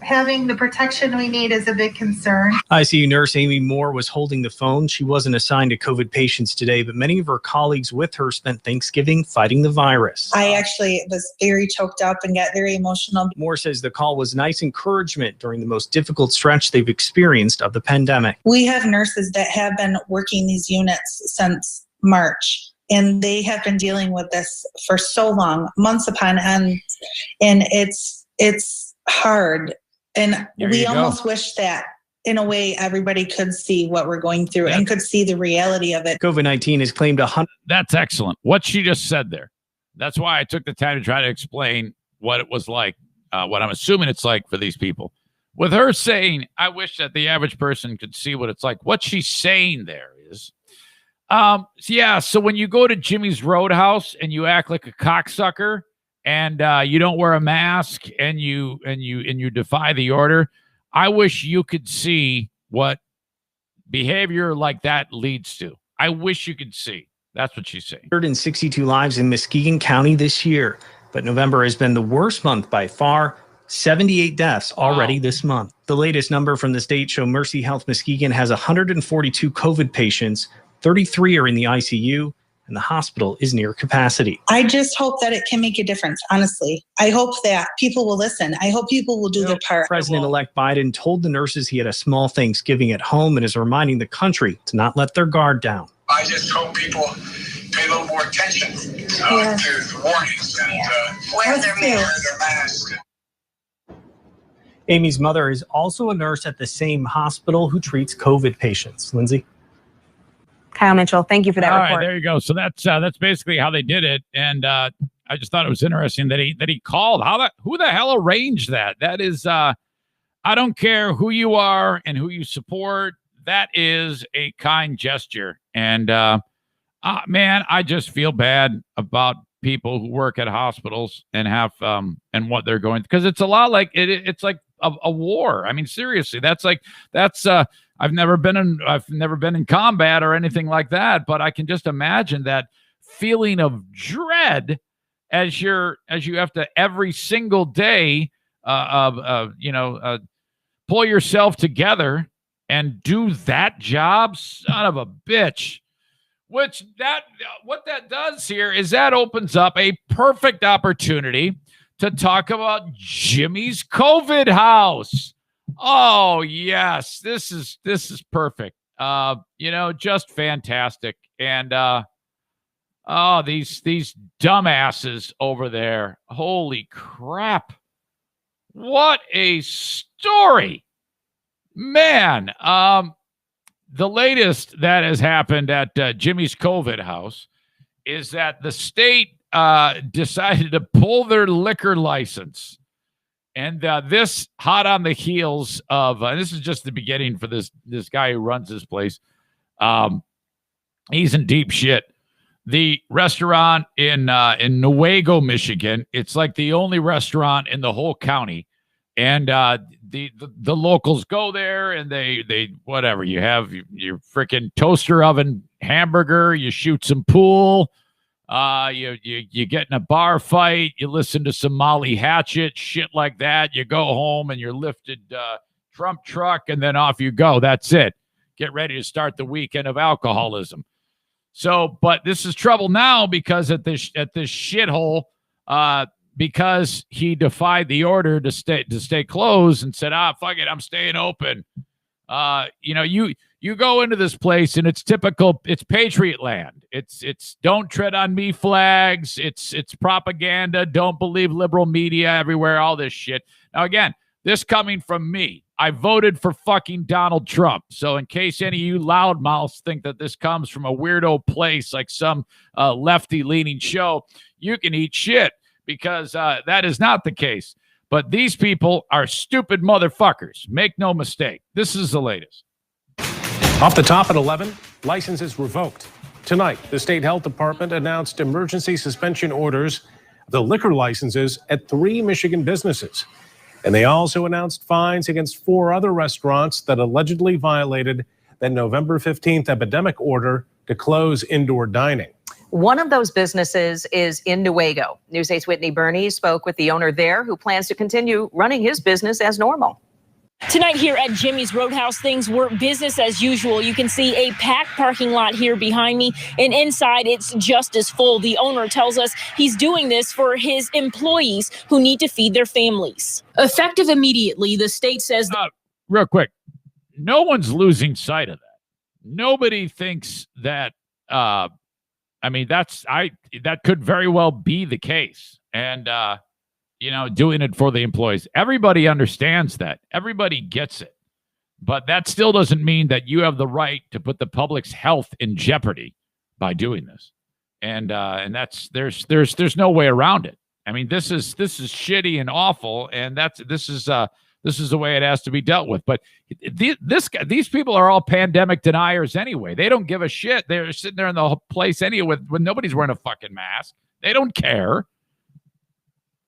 Having the protection we need is a big concern. ICU nurse Amy Moore was holding the phone. She wasn't assigned to COVID patients today, but many of her colleagues with her spent Thanksgiving fighting the virus. I actually was very choked up and got very emotional. Moore says the call was nice encouragement during the most difficult stretch they've experienced of the pandemic. We have nurses that have been working these units since March, and they have been dealing with this for so long, months upon end, and it's hard. And we almost wish that, in a way, everybody could see what we're going through and could see the reality of it. COVID-19 has claimed 100. That's excellent. What she just said there. That's why I took the time to try to explain what it was like, what I'm assuming it's like for these people. With her saying, I wish that the average person could see what it's like. What she's saying there is, so when you go to Jimmy's Roadhouse and you act like a cocksucker, and you don't wear a mask, and you defy the order, I wish you could see what behavior like that leads to. I wish you could see. That's what she's saying. 162 lives in Muskegon County this year, but November has been the worst month by far. 78 deaths already this month. The latest number from the state show Mercy Health Muskegon has 142 COVID patients. 33 are in the ICU. And the hospital is near capacity. I just hope that it can make a difference, honestly. I hope that people will listen. I hope people will do their part. President-elect Biden told the nurses he had a small Thanksgiving at home and is reminding the country to not let their guard down. I just hope people pay a little more attention to the warnings and wear their masks. Amy's mother is also a nurse at the same hospital who treats COVID patients. Lindsay? Kyle Mitchell, thank you for that report. report. All right, there you go. So that's basically how they did it, and I just thought it was interesting that he called. Who the hell arranged that? That is, I don't care who you are and who you support. That is a kind gesture, and man, I just feel bad about people who work at hospitals and have and what they're going, because it's a lot like it's like a war. I mean, seriously, that's I've never been in combat or anything like that, but I can just imagine that feeling of dread as you have to every single day, pull yourself together and do that job. Son of a bitch. What that does here is that opens up a perfect opportunity to talk about Jimmy's COVIDhouse. Oh yes, this is perfect. Just fantastic. And these dumbasses over there. Holy crap. What a story. Man, the latest that has happened at Jimmy's COVIDhouse is that the state decided to pull their liquor license. And this hot on the heels of this is just the beginning for this guy who runs this place. He's in deep shit. The restaurant in Newaygo, Michigan, it's like the only restaurant in the whole county. And the locals go there and they whatever, you have your freaking toaster oven hamburger, you shoot some pool, You get in a bar fight, you listen to some Molly Hatchet, shit like that. You go home and you're lifted Trump truck, and then off you go. That's it. Get ready to start the weekend of alcoholism. So, but this is trouble now because at this shithole, because he defied the order to stay closed and said, fuck it, I'm staying open. You go into this place and it's typical, it's Patriot land. It's don't tread on me flags. It's propaganda. Don't believe liberal media everywhere, all this shit. Now, again, this coming from me. I voted for fucking Donald Trump. So in case any of you loudmouths think that this comes from a weirdo place like some lefty-leaning show, you can eat shit because that is not the case. But these people are stupid motherfuckers. Make no mistake. This is the latest. Off the top at 11, licenses revoked. Tonight, the state health department announced emergency suspension orders, the liquor licenses at 3 Michigan businesses. And they also announced fines against 4 other restaurants that allegedly violated the November 15th epidemic order to close indoor dining. One of those businesses is in Newaygo. News 8's Whitney Burney spoke with the owner there who plans to continue running his business as normal. Tonight here at Jimmy's Roadhouse, things were business as usual. You can see a packed parking lot here behind me, and inside it's just as full. The owner tells us he's doing this for his employees who need to feed their families. Effective immediately, the state says... real quick, no one's losing sight of that. Nobody thinks that... that could very well be the case. And... doing it for the employees. Everybody understands that. Everybody gets it. But that still doesn't mean that you have the right to put the public's health in jeopardy by doing this. And that's there's no way around it. I mean, this is shitty and awful, and this is the way it has to be dealt with. But these people are all pandemic deniers anyway. They don't give a shit. They're sitting there in the place anyway when nobody's wearing a fucking mask. They don't care.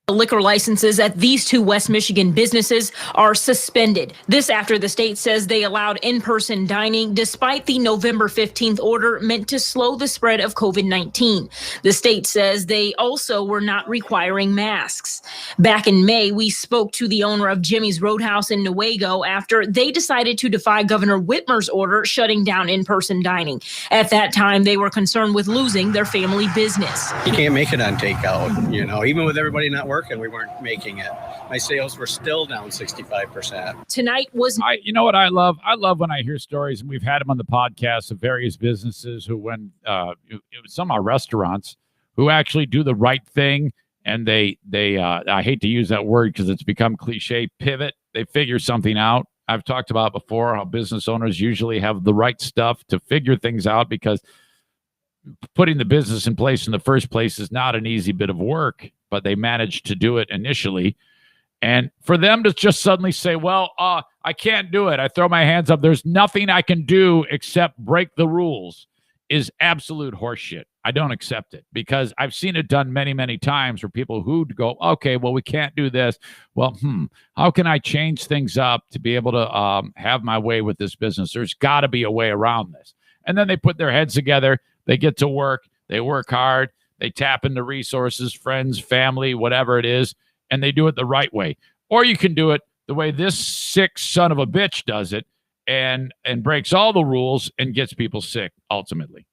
Liquor licenses at these 2 West Michigan businesses are suspended. This after the state says they allowed in-person dining despite the November 15th order meant to slow the spread of COVID-19. The state says they also were not requiring masks. Back in May, we spoke to the owner of Jimmy's Roadhouse in Newaygo after they decided to defy Governor Whitmer's order shutting down in-person dining. At that time, they were concerned with losing their family business. You can't make it on takeout, even with everybody not working, we weren't making it. My sales were still down 65%. Tonight was... you know what I love? I love when I hear stories, and we've had them on the podcast of various businesses who, when some are restaurants, who actually do the right thing, and they I hate to use that word because it's become cliche, pivot. They figure something out. I've talked about before how business owners usually have the right stuff to figure things out, because putting the business in place in the first place is not an easy bit of work, but they managed to do it initially. And for them to just suddenly say, well, I can't do it, I throw my hands up, there's nothing I can do except break the rules, is absolute horseshit. I don't accept it, because I've seen it done many, many times where people who go, okay, well, we can't do this. Well, how can I change things up to be able to have my way with this business? There's got to be a way around this. And then they put their heads together. They get to work. They work hard. They tap into resources, friends, family, whatever it is, and they do it the right way. Or you can do it the way this sick son of a bitch does it and breaks all the rules and gets people sick ultimately.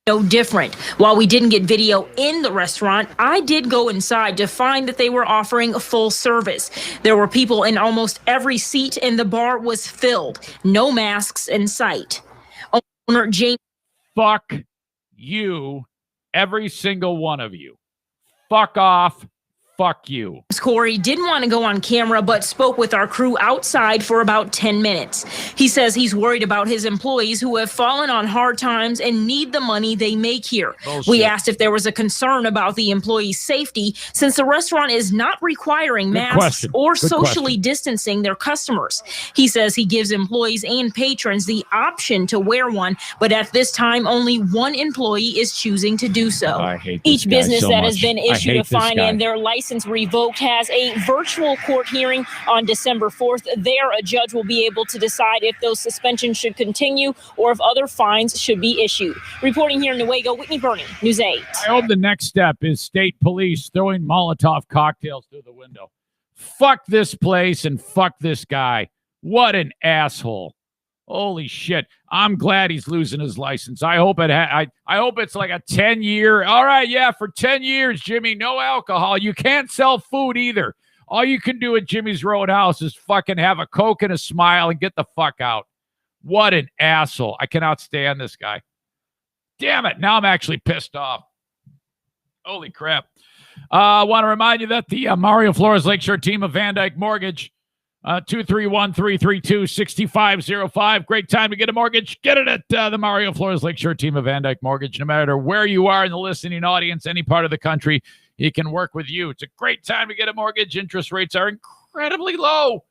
No different. While we didn't get video in the restaurant, I did go inside to find that they were offering a full service. There were people in almost every seat, and the bar was filled. No masks in sight. Owner James... Fuck you, every single one of you. Fuck off. Fuck you. Corey didn't want to go on camera, but spoke with our crew outside for about 10 minutes. He says he's worried about his employees who have fallen on hard times and need the money they make here. Bullshit. We asked if there was a concern about the employees' safety, since the restaurant is not requiring masks or socially distancing their customers. He says he gives employees and patrons the option to wear one, but at this time, only one employee is choosing to do so. I hate this Each guy business so that much. has been issued a fine and their license license revoked has a virtual court hearing on December 4th. There, a judge will be able to decide if those suspensions should continue or if other fines should be issued. Reporting here in Newaygo, Whitney Burney, News 8. I hope the next step is state police throwing Molotov cocktails through the window. Fuck this place and fuck this guy. What an asshole. Holy shit. I'm glad he's losing his license. I hope I hope it's like a 10-year. All right, yeah, for 10 years, Jimmy, no alcohol. You can't sell food either. All you can do at Jimmy's Roadhouse is fucking have a Coke and a smile and get the fuck out. What an asshole. I cannot stand this guy. Damn it. Now I'm actually pissed off. Holy crap. I want to remind you that the Mario Flores Lakeshore team of Van Dyke Mortgage, 231-332-6505. Great time to get a mortgage. Get it at the Mario Flores Lakeshore team of Van Dyke Mortgage. No matter where you are in the listening audience, any part of the country, he can work with you. It's a great time to get a mortgage. Interest rates are incredibly low.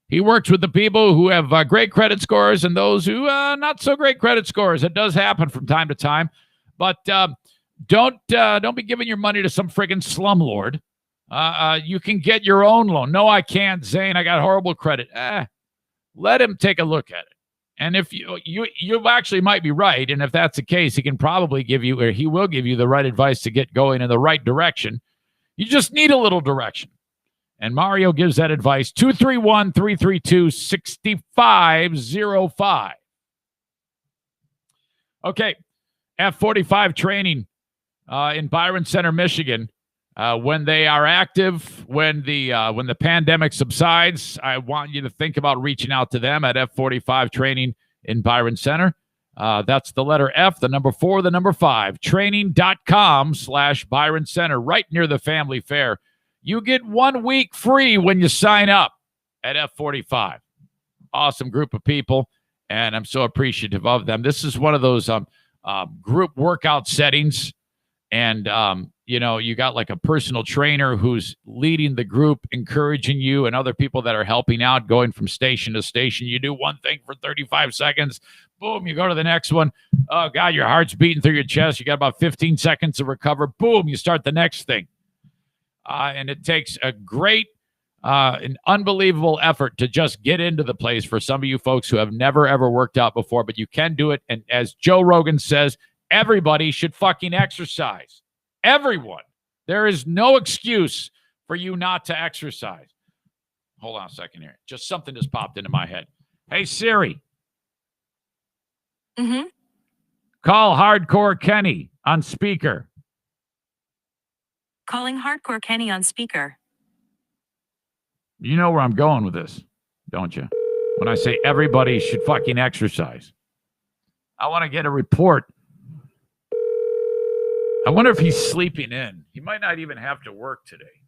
He works with the people who have great credit scores and those who not so great credit scores. It does happen from time to time, but don't be giving your money to some friggin' slumlord. You can get your own loan. No, I can't, Zane. I got horrible credit. Let him take a look at it. And if you actually might be right, and if that's the case, he can probably give you, or he will give you the right advice to get going in the right direction. You just need a little direction. And Mario gives that advice. 231-332-6505. Okay. F-45 training in Byron Center, Michigan. When they are active, when the pandemic subsides, I want you to think about reaching out to them at F-45 training in Byron Center. That's the letter F, the number 4, the number 5, training.com/Byron Center, right near the family fair. You get 1 week free when you sign up at F-45. Awesome group of people, and I'm so appreciative of them. This is one of those group workout settings, and you got like a personal trainer who's leading the group, encouraging you, and other people that are helping out, going from station to station. You do one thing for 35 seconds, boom, you go to the next one. Oh, God, your heart's beating through your chest. You got about 15 seconds to recover. Boom, you start the next thing. And it takes a great, an unbelievable effort to just get into the place for some of you folks who have never, ever worked out before, but you can do it. And as Joe Rogan says, everybody should fucking exercise. Everyone. There is no excuse for you not to exercise. Hold on a second here. Just something just popped into my head. Hey, Siri. Mm-hmm. Call Hardcore Kenny on speaker. Calling Hardcore Kenny on speaker. You know where I'm going with this, don't you? When I say everybody should fucking exercise. I want to get a report. I wonder if he's sleeping in. He might not even have to work today.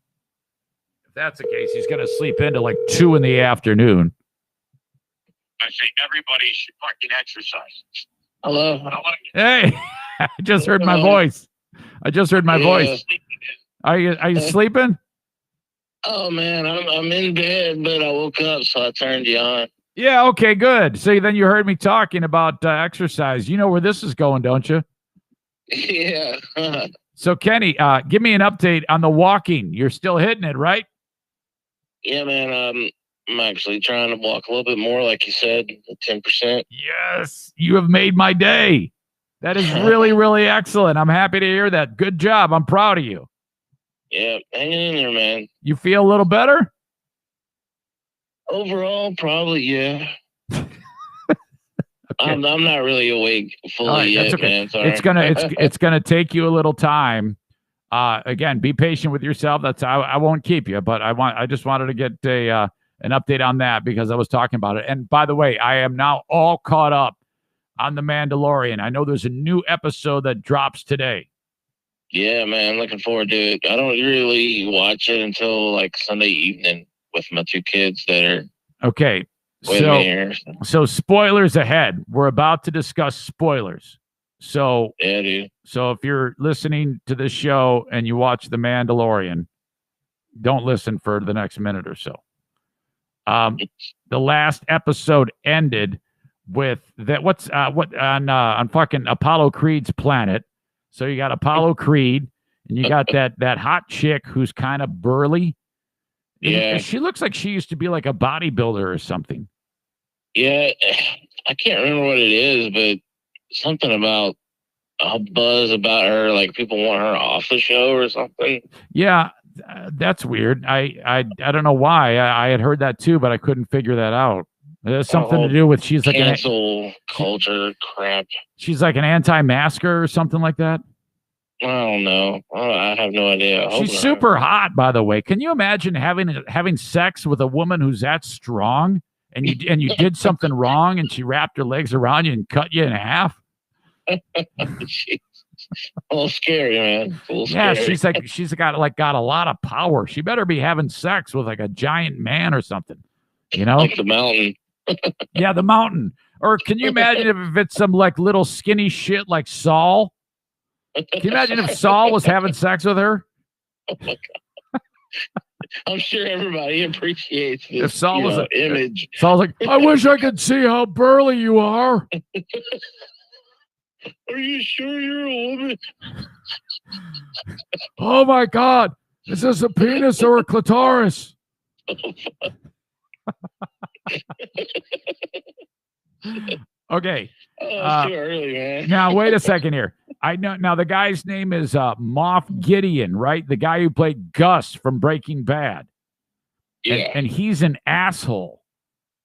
If that's the case, he's going to sleep into like 2 in the afternoon. I say everybody should fucking exercise. Hello. Hey, I just heard my voice. Voice. Are you sleeping? Oh man, I'm in bed, but I woke up, so I turned you on. Yeah. Okay. Good. So then you heard me talking about exercise. You know where this is going, don't you? Yeah. So Kenny, give me an update on the walking. You're still hitting it, right? Yeah, man. I'm actually trying to walk a little bit more, like you said, 10%. Yes, you have made my day. That is really, really excellent. I'm happy to hear that. Good job. I'm proud of you. Yeah, hanging in there, man. You feel a little better? Overall, probably, yeah. Okay. I'm not really awake fully yet, okay. Man. Sorry. It's gonna take you a little time. Again, be patient with yourself. I won't keep you, but I just wanted to get an update on that because I was talking about it. And by the way, I am now all caught up on The Mandalorian. I know there's a new episode that drops today. Yeah, man, looking forward to it. I don't really watch it until like Sunday evening with my 2 kids that are okay. So spoilers ahead. We're about to discuss spoilers. So yeah, dude. So if you're listening to this show and you watch The Mandalorian, don't listen for the next minute or so. The last episode ended with that. On fucking Apollo Creed's planet. So you got Apollo Creed. and you got that hot chick who's kind of burly. Yeah. She looks like she used to be like a bodybuilder or something. Yeah, I can't remember what it is, but something about a buzz about her, like people want her off the show or something. Yeah, that's weird. I don't know why. I had heard that too, but I couldn't figure that out. There's something to do with she's like cancel culture crap. She's like an anti-masker or something like that. I don't know. I have no idea. She's super hot, by the way. Can you imagine having sex with a woman who's that strong, and you did something wrong, and she wrapped her legs around you and cut you in half? Jeez. A little scary, man. Yeah, Scary. she's got a lot of power. She better be having sex with like a giant man or something. You know, like the mountain. Yeah, the mountain. Or can you imagine if it's some like little skinny shit like Saul? Can you imagine if Saul was having sex with her? Oh my God. I'm sure everybody appreciates this If Saul was image. Saul's like, I wish I could see how burly you are. Are you sure you're a woman? Oh my God. Is this a penis or a clitoris? Okay. Oh, too early, man. Now, wait a second here. I know now the guy's name is Moff Gideon, right? The guy who played Gus from Breaking Bad. Yeah. And he's an asshole.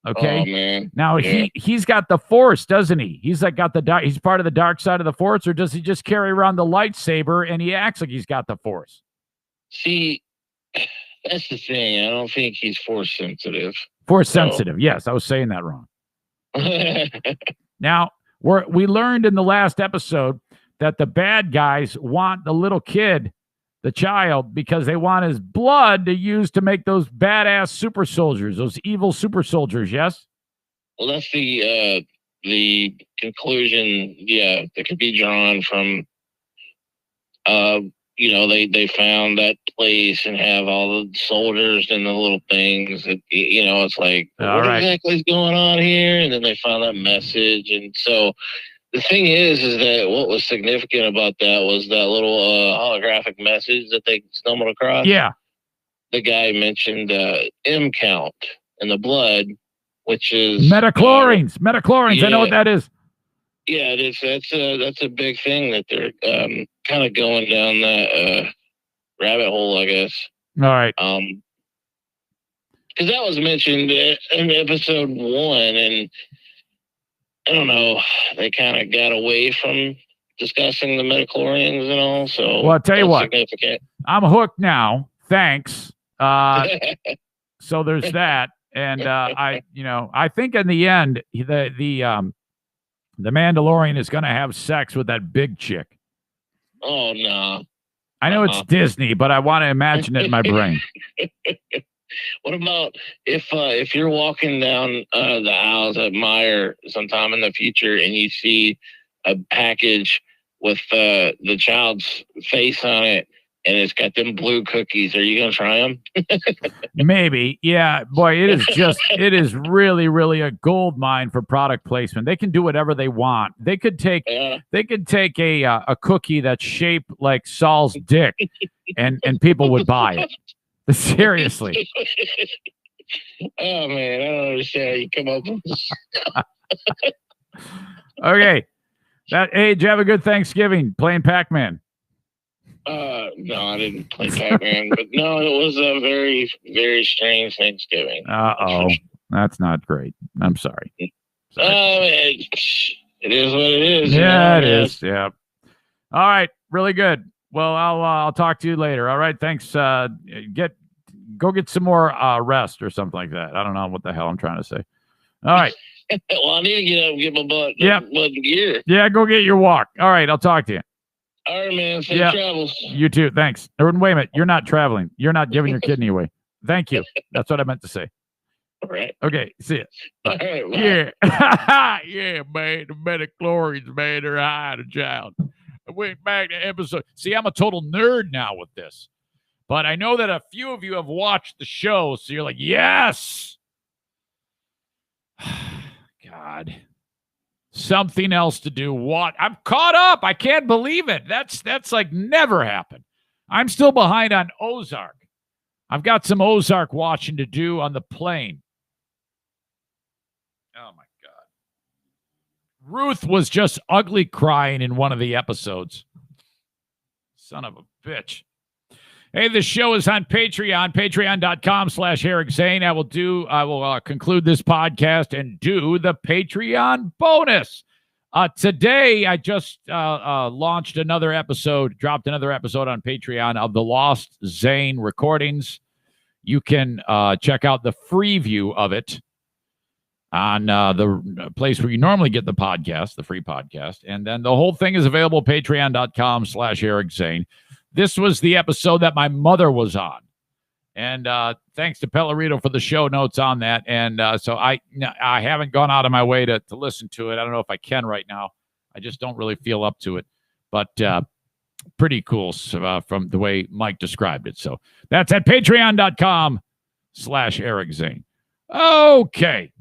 Okay. Oh, man. Now he's got the Force, doesn't he? He's like got he's part of the dark side of the Force, or does he just carry around the lightsaber and he acts like he's got the Force? See, that's the thing. I don't think he's Force sensitive. Force sensitive. Yes, I was saying that wrong. Now, we learned in the last episode that the bad guys want the little kid, the child, because they want his blood to use to make those badass super soldiers, those evil super soldiers, yes? Well, that's the conclusion, that could be drawn from, they found that place and have all the soldiers and the little things. It's like, what exactly is going on here? And then they found that message. And so the thing is that what was significant about that was that little holographic message that they stumbled across. Yeah. The guy mentioned M count in the blood, which is Metachlorines. Metachlorines. I know what that is. Yeah, it is. That's a big thing that they're kind of going down that rabbit hole, I guess. All right. Because that was mentioned in episode 1, and I don't know, they kind of got away from discussing the metachlorians and all. So, well, I'll tell you what, significant. I'm hooked now. Thanks. So there's that, and I think in the end, the Mandalorian is going to have sex with that big chick. Oh, no. I know it's Disney, but I want to imagine it in my brain. What about if you're walking down the aisles at Meijer sometime in the future and you see a package with the child's face on it and it's got them blue cookies, are you going to try them? Maybe. Yeah. Boy, it is really, really a gold mine for product placement. They can do whatever they want. They could take a cookie that's shaped like Saul's dick and people would buy it. Seriously. Oh, man. I don't understand how you come up with this. Okay. Hey, did you have a good Thanksgiving playing Pac-Man? No, I didn't play Pac-Man, but no, it was a very, very strange Thanksgiving. Uh-oh. That's not great. I'm sorry. It is what it is. Yeah, it is. Yeah. All right. Really good. Well, I'll talk to you later. All right. Thanks. Go get some more rest or something like that. I don't know what the hell I'm trying to say. All right. Well, I need to get up and get my butt in gear. Yeah, go get your walk. All right. I'll talk to you. All right, man. Safe travels. You too. Thanks. Wait a minute. You're not traveling. You're not giving your kidney away. Thank you. That's what I meant to say. All right. Okay. See it. All right. Bye. Yeah. Yeah, man. The metachlorines, man, they're high in a child. I went back to episode. See, I'm a total nerd now with this. But I know that a few of you have watched the show, so you're like, yes. God. Something else to do. What? I'm caught up. I can't believe it. That's like never happened. I'm still behind on Ozark. I've got some Ozark watching to do on the plane. Oh, my God. Ruth was just ugly crying in one of the episodes. Son of a bitch. Hey, this show is on Patreon, patreon.com/Eric Zane. I will conclude this podcast and do the Patreon bonus. Today, I just dropped another episode on Patreon of the Lost Zane recordings. You can check out the free view of it on the place where you normally get the podcast, the free podcast. And then the whole thing is available at patreon.com/Eric Zane. This was the episode that my mother was on. And thanks to Pellerito for the show notes on that. And so I haven't gone out of my way to listen to it. I don't know if I can right now. I just don't really feel up to it. But pretty cool from the way Mike described it. So that's at patreon.com/Eric Zane. Okay.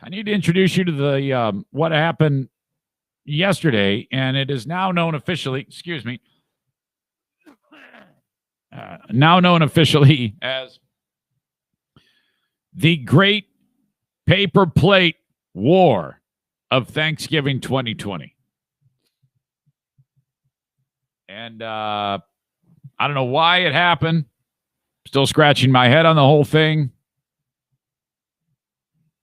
I need to introduce you to the what happened yesterday, and it is now known officially, as the Great Paper Plate War of Thanksgiving 2020. And I don't know why it happened. Still scratching my head on the whole thing.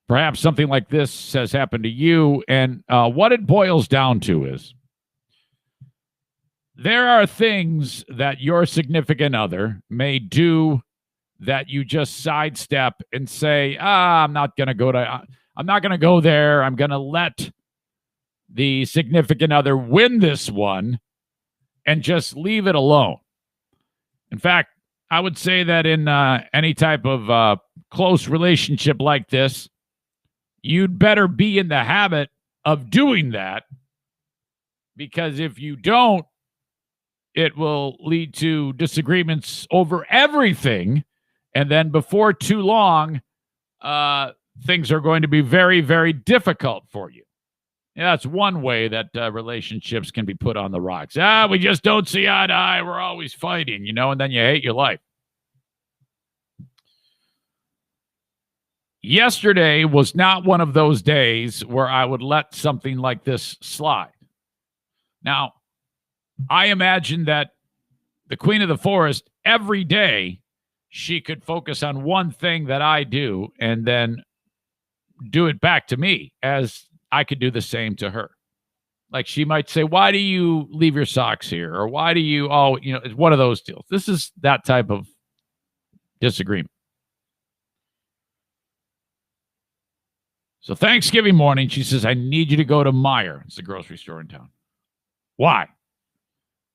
Perhaps something like this has happened to you. And what it boils down to is there are things that your significant other may do that you just sidestep and say, I'm not going to go there. I'm going to let the significant other win this one and just leave it alone. In fact, I would say that in any type of close relationship like this, you'd better be in the habit of doing that, because if you don't, it will lead to disagreements over everything. And then before too long, things are going to be very, very difficult for you. Yeah, that's one way that relationships can be put on the rocks. We just don't see eye to eye. We're always fighting, and then you hate your life. Yesterday was not one of those days where I would let something like this slide. Now, I imagine that the Queen of the Forest, every day, she could focus on one thing that I do and then do it back to me, as I could do the same to her. Like, she might say, why do you leave your socks here? Or why do you, it's one of those deals. This is that type of disagreement. So Thanksgiving morning, she says, I need you to go to Meijer. It's the grocery store in town. Why?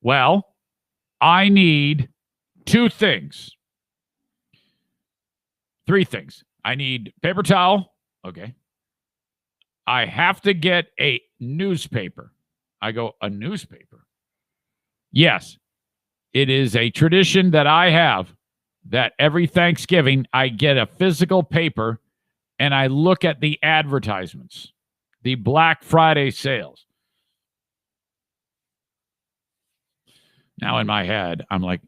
Well, I need 2 things. 3 things. I need paper towel. Okay. I have to get a newspaper. I go, a newspaper? Yes. It is a tradition that I have that every Thanksgiving I get a physical paper and I look at the advertisements, the Black Friday sales. Now in my head, I'm like,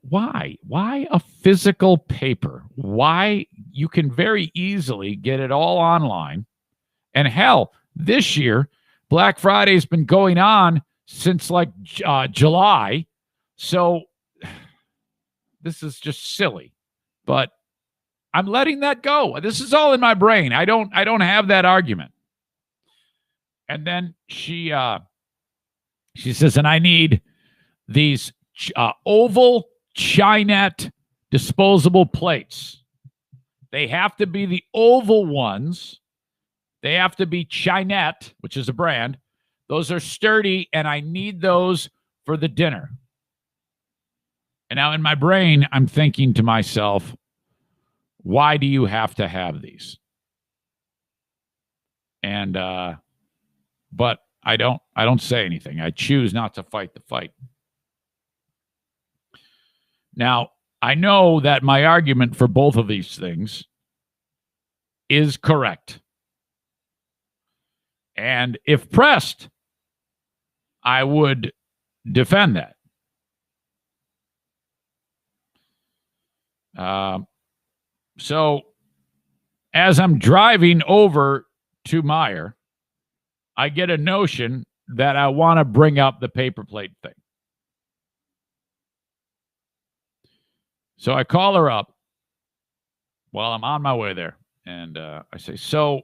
why? Why a physical paper? Why? You can very easily get it all online. And hell, this year, Black Friday's been going on since like July. So this is just silly. But I'm letting that go. This is all in my brain. I don't have that argument. And then she says, and I need these oval Chinette disposable plates. They have to be the oval ones. They have to be Chinette, which is a brand. Those are sturdy, and I need those for the dinner. And now in my brain, I'm thinking to myself, why do you have to have these? And but I don't say anything. I choose not to fight the fight. Now, I know that my argument for both of these things is correct. And if pressed, I would defend that. So as I'm driving over to Meijer, I get a notion that I want to bring up the paper plate thing. So I call her up while I'm on my way there. And I say, so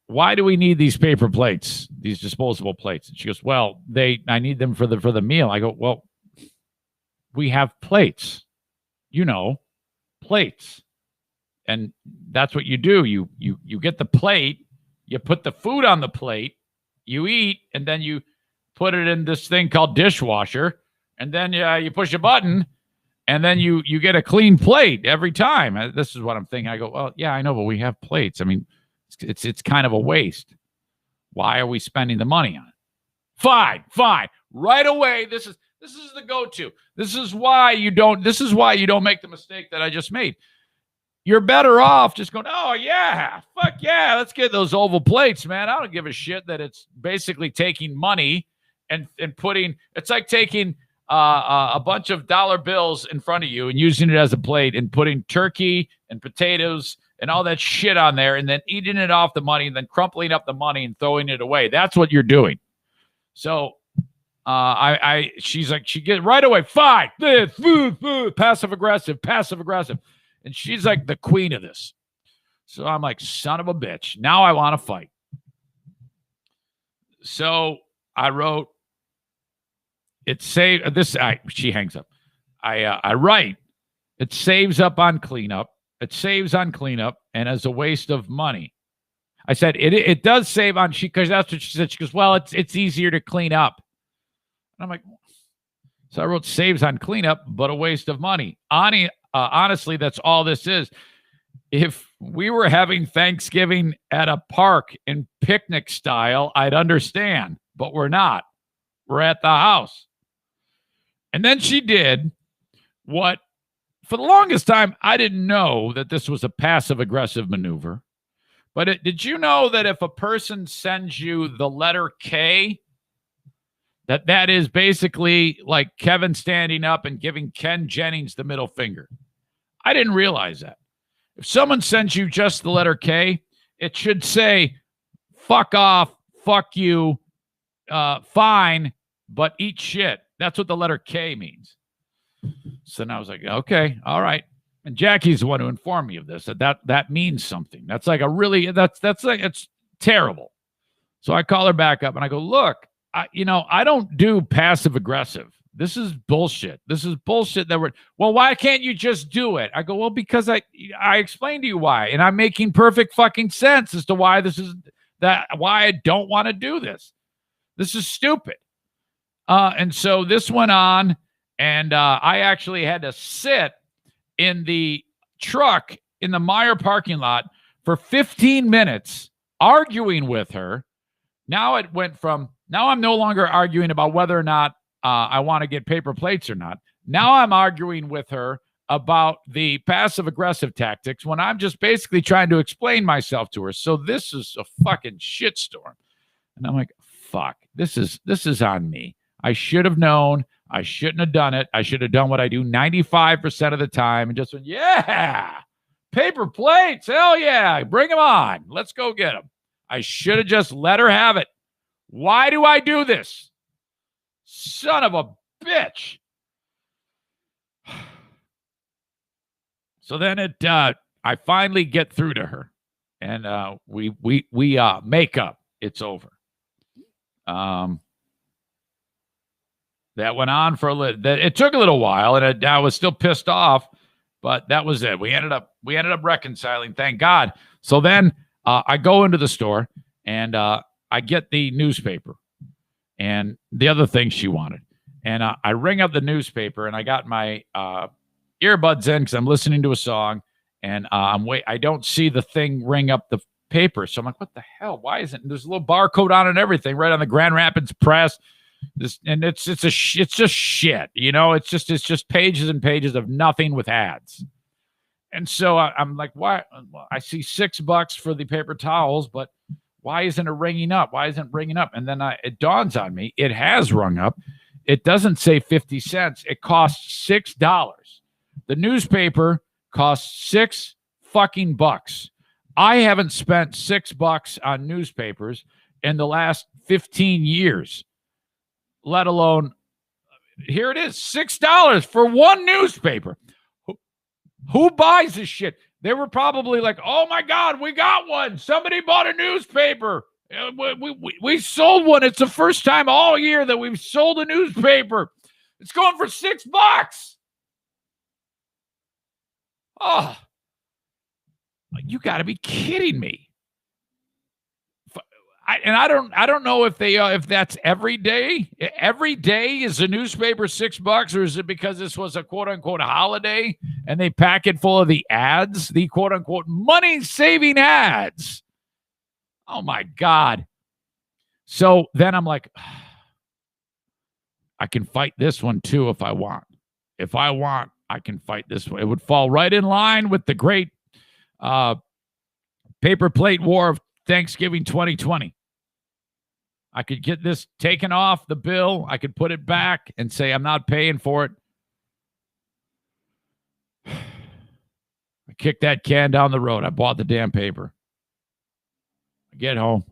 why do we need these paper plates, these disposable plates? And she goes, well, I need them for the meal. I go, well, we have plates, plates. And that's what you do. You get the plate, you put the food on the plate, you eat, and then you put it in this thing called dishwasher, and then you push a button, and then you get a clean plate every time. This is what I'm thinking. I go, well, yeah, I know, but we have plates. I mean, it's kind of a waste. Why are we spending the money on it? Fine. Right away, this is the go-to. This is why you don't make the mistake that I just made. You're better off just going, oh, yeah, fuck yeah, let's get those oval plates, man. I don't give a shit that it's basically taking money and putting – it's like taking a bunch of dollar bills in front of you and using it as a plate and putting turkey and potatoes and all that shit on there and then eating it off the money and then crumpling up the money and throwing it away. That's what you're doing. So she's like, she gets right away, fine, food, passive-aggressive. And she's like the queen of this. So I'm like, son of a bitch. Now I want to fight. So I wrote, she hangs up. I write, it saves up on cleanup. It saves on cleanup and is a waste of money. I said, it does save on, because that's what she said. She goes, well, it's easier to clean up. And I'm like, so I wrote saves on cleanup, but a waste of money. Honestly, that's all this is. If we were having Thanksgiving at a park in picnic style, I'd understand, but we're not. We're at the house. And then she did what, for the longest time, I didn't know that this was a passive-aggressive maneuver. But did you know that if a person sends you the letter K, that is basically like Kevin standing up and giving Ken Jennings the middle finger? I didn't realize that. If someone sends you just the letter K, it should say, fuck off, fuck you, fine, but eat shit. That's what the letter K means. So now I was like, okay, all right. And Jackie's the one who informed me of this, that means something. That's like that's like, it's terrible. So I call her back up and I go, look, I don't do passive aggressive. This is bullshit. This is bullshit well, why can't you just do it? I go, well, because I explained to you why, and I'm making perfect fucking sense as to why why I don't want to do this. This is stupid. And so this went on, and I actually had to sit in the truck in the Meijer parking lot for 15 minutes arguing with her. Now I'm no longer arguing about whether or not I want to get paper plates or not. Now I'm arguing with her about the passive-aggressive tactics when I'm just basically trying to explain myself to her. So this is a fucking shitstorm. And I'm like, fuck, this is on me. I should have known. I shouldn't have done it. I should have done what I do 95% of the time and just went, yeah, paper plates, hell yeah, bring them on. Let's go get them. I should have just let her have it. Why do I do this? Son of a bitch. So then I finally get through to her, and we make up. It's over. That went on for a little. It took a little while, and I was still pissed off, but that was it. We ended up reconciling, thank God. So then I go into the store, and I get the newspaper and the other things she wanted. And I ring up the newspaper, and I got my earbuds in because I'm listening to a song, and I don't see the thing ring up the paper. So I'm like, what the hell? Why isn't there's a little barcode on it and everything right on the Grand Rapids Press? It's just shit, It's just pages and pages of nothing with ads. And so I'm like, why? Well, I see $6 for the paper towels, but Why isn't it ringing up? Why isn't it ringing up? And then it dawns on me, it has rung up. It doesn't say 50 cents. It costs $6. The newspaper costs $6 fucking bucks. I haven't spent $6 on newspapers in the last 15 years, let alone, here it is, $6 for one newspaper. Who buys this shit? They were probably like, oh my God, we got one. Somebody bought a newspaper. We sold one. It's the first time all year that we've sold a newspaper. It's going for $6. Oh, you got to be kidding me. I don't know if if that's every day. Every day is a newspaper $6, or is it because this was a quote unquote holiday and they pack it full of the ads, the quote unquote money saving ads? Oh my God. So then I'm like, I can fight this one too if I want. If I want, I can fight this one. It would fall right in line with the great paper plate war of Thanksgiving 2020. I could get this taken off the bill. I could put it back and say I'm not paying for it. I kicked that can down the road. I bought the damn paper. I get home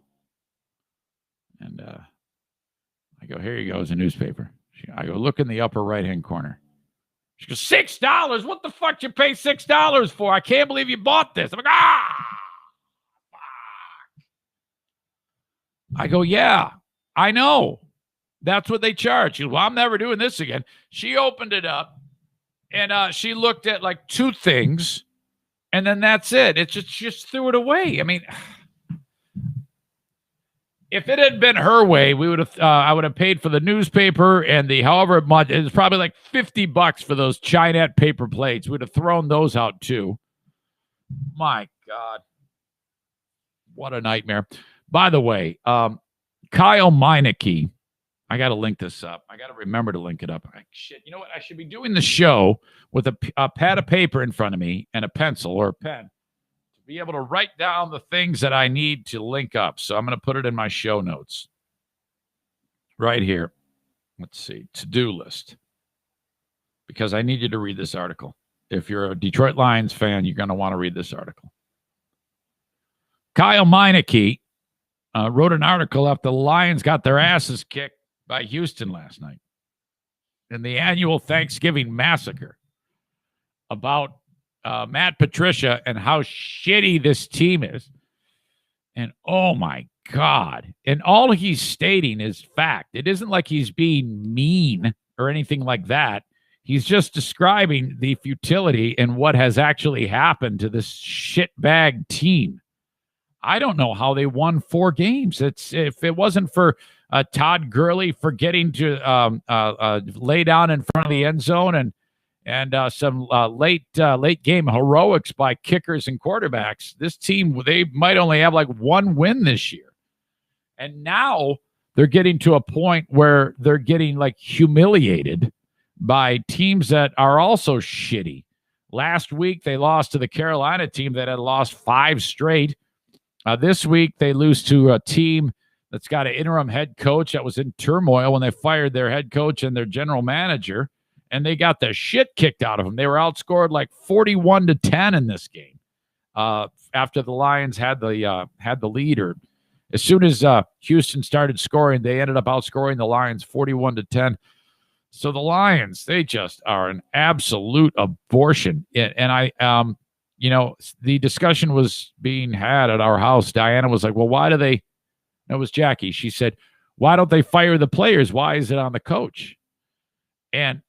and I go, here you go, it's a newspaper. I go, look in the upper right-hand corner. She goes, $6? What the fuck you pay $6 for? I can't believe you bought this. I'm like, I go, yeah, I know. That's what they charge. She goes, well, I'm never doing this again. She opened it up and she looked at like 2 things and then that's it. It's just threw it away. I mean, if it had been her way, we would have. I would have paid for the newspaper and the however much. It's probably like $50 for those Chinette paper plates. We'd have thrown those out too. My God, what a nightmare! By the way, Kyle Meineke, I got to link this up. I got to remember to link it up. Shit, you know what? I should be doing the show with a pad of paper in front of me and a pencil or a pen. Be able to write down the things that I need to link up. So I'm going to put it in my show notes right here. Let's see, to-do list. Because I need you to read this article. If you're a Detroit Lions fan, you're going to want to read this article. Kyle Meineke wrote an article after the Lions got their asses kicked by Houston last night in the annual Thanksgiving massacre about Matt Patricia and how shitty this team is. And oh my God. And all he's stating is fact. It isn't like he's being mean or anything like that. He's just describing the futility and what has actually happened to this shitbag team. I don't know how they won 4 games. If it wasn't for Todd Gurley forgetting to lay down in front of the end zone and some late game heroics by kickers and quarterbacks, this team, they might only have like 1 win this year. And now they're getting to a point where they're getting like humiliated by teams that are also shitty. Last week, they lost to the Carolina team that had lost 5 straight. This week, they lose to a team that's got an interim head coach that was in turmoil when they fired their head coach and their general manager. And they got the shit kicked out of them. They were outscored like 41-10 in this game. After the Lions had the lead, or as soon as Houston started scoring, they ended up outscoring the Lions 41-10. So the Lions, they just are an absolute abortion. And I, the discussion was being had at our house. Diana was like, "Well, why do they?" That was Jackie. She said, "Why don't they fire the players? Why is it on the coach?" And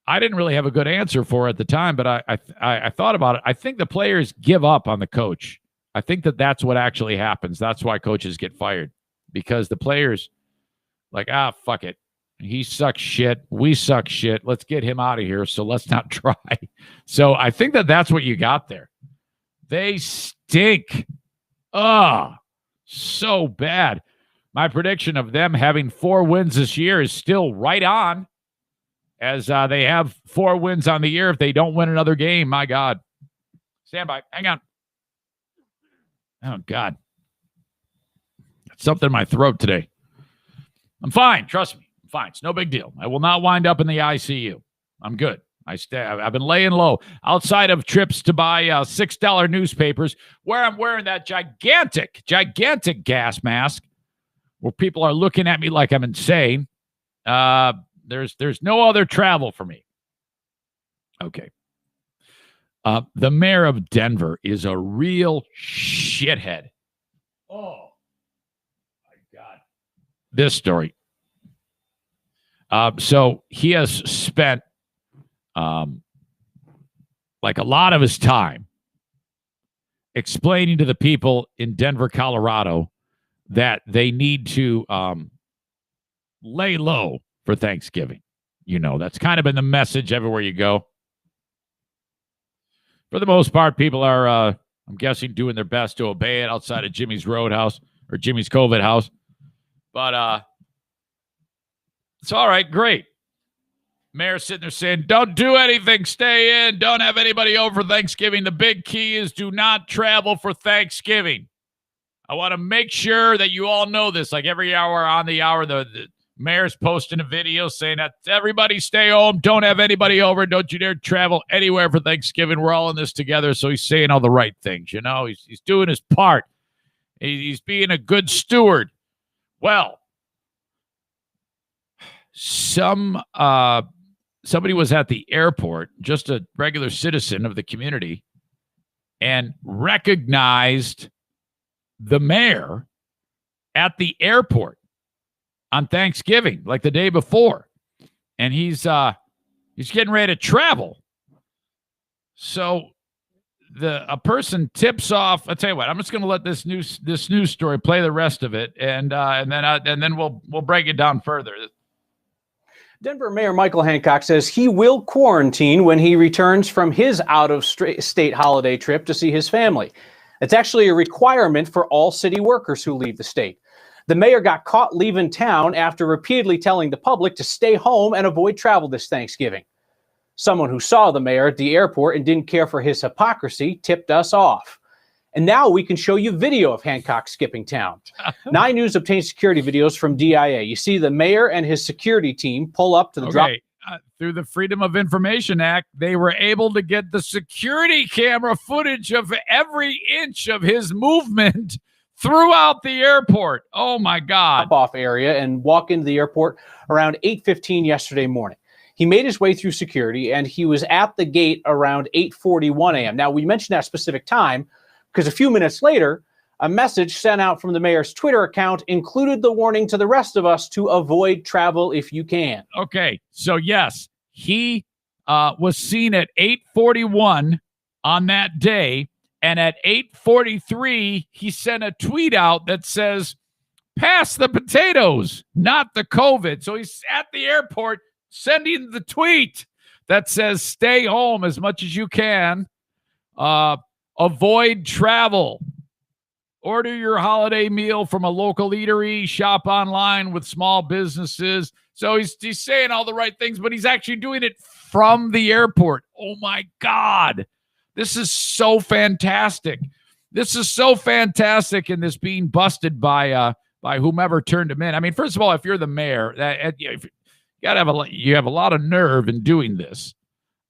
I didn't really have a good answer for it at the time, but I thought about it. I think the players give up on the coach. I think that's what actually happens. That's why coaches get fired, because the players like, fuck it. He sucks shit. We suck shit. Let's get him out of here. So let's not try. So I think that's what you got there. They stink. So bad. My prediction of them having 4 wins this year is still right on, as they have 4 wins on the year if they don't win another game. My God. Stand by. Hang on. Oh, God. something in my throat today. I'm fine. Trust me. I'm fine. It's no big deal. I will not wind up in the ICU. I'm good. I've been laying low outside of trips to buy $6 newspapers where I'm wearing that gigantic gas mask where people are looking at me like I'm insane. There's no other travel for me. Okay. The mayor of Denver is a real shithead. Oh, my God. This story. So he has spent like a lot of his time explaining to the people in Denver, Colorado, that they need to lay low for Thanksgiving. You know, that's kind of been the message everywhere you go. For the most part, people are, I'm guessing, doing their best to obey it outside of Jimmy's Roadhouse or Jimmy's COVIDhouse. But it's all right. Great. Mayor's sitting there saying, don't do anything. Stay in. Don't have anybody over for Thanksgiving. The big key is do not travel for Thanksgiving. I want to make sure that you all know this. Like every hour on the hour, the mayor's posting a video saying that everybody stay home. Don't have anybody over. Don't you dare travel anywhere for Thanksgiving. We're all in this together. So he's saying all the right things. You know, he's doing his part. He's being a good steward. Well, somebody was at the airport, just a regular citizen of the community, and recognized the mayor at the airport on Thanksgiving, like the day before. And he's getting ready to travel. So a person tips off. I'll tell you what, I'm just going to let this news story play the rest of it, and then we'll break it down further. Denver Mayor Michael Hancock says he will quarantine when he returns from his out-of-state holiday trip to see his family. It's actually a requirement for all city workers who leave the state. The mayor got caught leaving town after repeatedly telling the public to stay home and avoid travel this Thanksgiving. Someone who saw the mayor at the airport and didn't care for his hypocrisy tipped us off. And now we can show you video of Hancock skipping town. 9 News obtained security videos from DIA. You see the mayor and his security team pull up to the drop. Through the Freedom of Information Act, they were able to get the security camera footage of every inch of his movement throughout the airport. Oh, my God. Off area and walk into the airport around 8:15 yesterday morning. He made his way through security, and he was at the gate around 8:41 a.m. Now, we mentioned that specific time because a few minutes later, a message sent out from the mayor's Twitter account included the warning to the rest of us to avoid travel if you can. Okay, so yes, he was seen at 8:41 on that day, and at 8:43, he sent a tweet out that says, pass the potatoes, not the COVID. So he's at the airport sending the tweet that says, stay home as much as you can, avoid travel. Order your holiday meal from a local eatery, shop online with small businesses. So he's saying all the right things, but he's actually doing it from the airport. Oh, my God. This is so fantastic. This is so fantastic, and this being busted by whomever turned him in. I mean, first of all, if you're the mayor, you have a lot of nerve in doing this.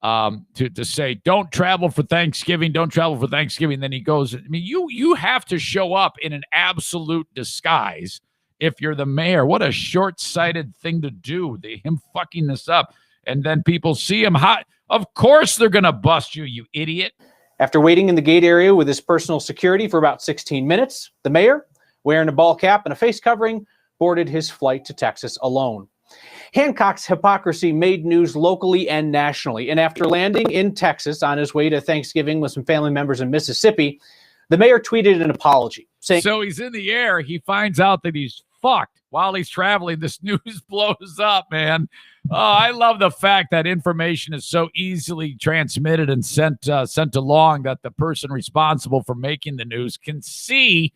To say don't travel for Thanksgiving, don't travel for Thanksgiving. Then he goes, I mean, you have to show up in an absolute disguise if you're the mayor. What a short-sighted thing to do, him fucking this up. And then people see him hot. Of course they're going to bust you, you idiot. After waiting in the gate area with his personal security for about 16 minutes, the mayor, wearing a ball cap and a face covering, boarded his flight to Texas alone. Hancock's hypocrisy made news locally and nationally, and after landing in Texas on his way to Thanksgiving with some family members in Mississippi, the mayor tweeted an apology, saying, so he's in the air. He finds out that he's fucked while he's traveling. This news blows up, man. Oh, I love the fact that information is so easily transmitted and sent along that the person responsible for making the news can see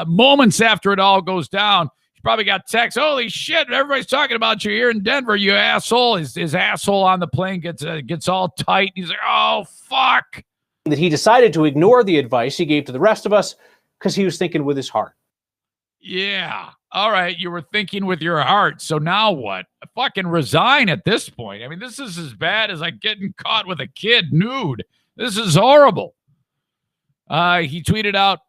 moments after it all goes down. Probably got text. Holy shit! Everybody's talking about you here in Denver. You asshole. His asshole on the plane gets all tight. He's like, oh fuck. That he decided to ignore the advice he gave to the rest of us because he was thinking with his heart. Yeah. All right. You were thinking with your heart. So now what? Fucking resign at this point. I mean, this is as bad as like getting caught with a kid nude. This is horrible. He tweeted out,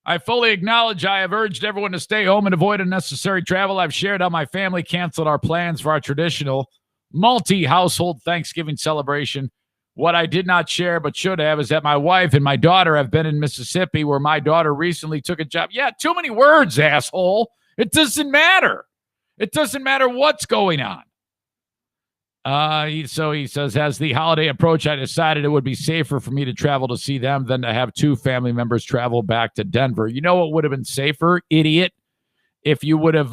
I fully acknowledge I have urged everyone to stay home and avoid unnecessary travel. I've shared how my family canceled our plans for our traditional multi-household Thanksgiving celebration. What I did not share but should have is that my wife and my daughter have been in Mississippi, where my daughter recently took a job. Yeah, too many words, asshole. It doesn't matter. It doesn't matter what's going on. So he says, as the holiday approached, I decided it would be safer for me to travel to see them than to have two family members travel back to Denver. You know what would have been safer, idiot? If you would have,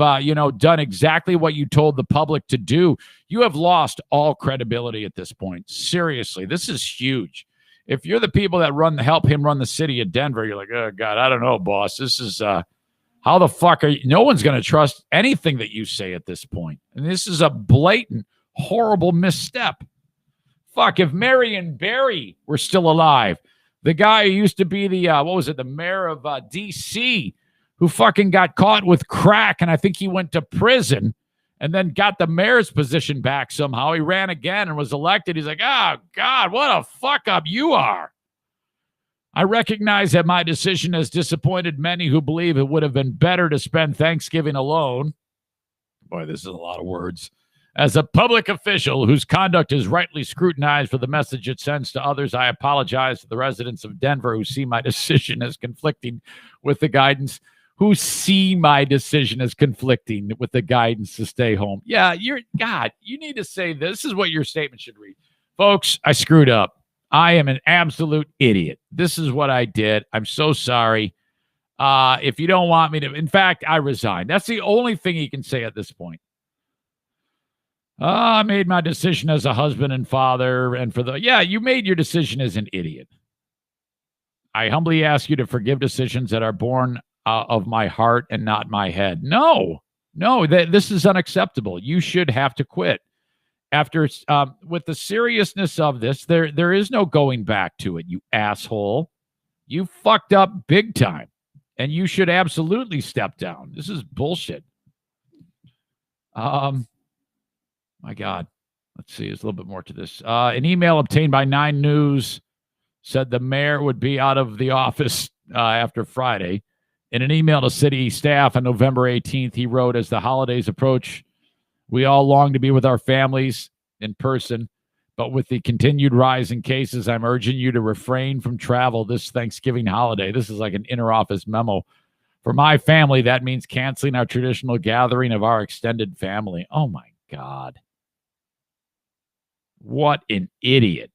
done exactly what you told the public to do. You have lost all credibility at this point. Seriously, this is huge. If you're the people that help him run the city of Denver, you're like, oh, God, I don't know, boss. This is, how the fuck are you? No one's going to trust anything that you say at this point. And this is a blatant, horrible misstep. Fuck, if Marion Barry were still alive, the guy who used to be the mayor of D.C., who fucking got caught with crack, and I think he went to prison and then got the mayor's position back somehow. He ran again and was elected. He's like, oh, God, what a fuck up you are. I recognize that my decision has disappointed many who believe it would have been better to spend Thanksgiving alone. Boy, this is a lot of words. As a public official whose conduct is rightly scrutinized for the message it sends to others, I apologize to the residents of Denver who see my decision as conflicting with the guidance to stay home. Yeah, you need to say this is what your statement should read. Folks, I screwed up. I am an absolute idiot. This is what I did. I'm so sorry. If you don't want me to, in fact, I resign. That's the only thing he can say at this point. I made my decision as a husband and father, and you made your decision as an idiot. I humbly ask you to forgive decisions that are born of my heart and not my head. No, this is unacceptable. You should have to quit. After, with the seriousness of this, there is no going back to it, you asshole. You fucked up big time, and you should absolutely step down. This is bullshit. My God. Let's see. There's a little bit more to this. An email obtained by 9 News said the mayor would be out of the office after Friday. In an email to city staff on November 18th, he wrote, as the holidays approach, we all long to be with our families in person, but with the continued rise in cases, I'm urging you to refrain from travel this Thanksgiving holiday. This is like an inter-office memo. For my family, that means canceling our traditional gathering of our extended family. Oh, my God. What an idiot.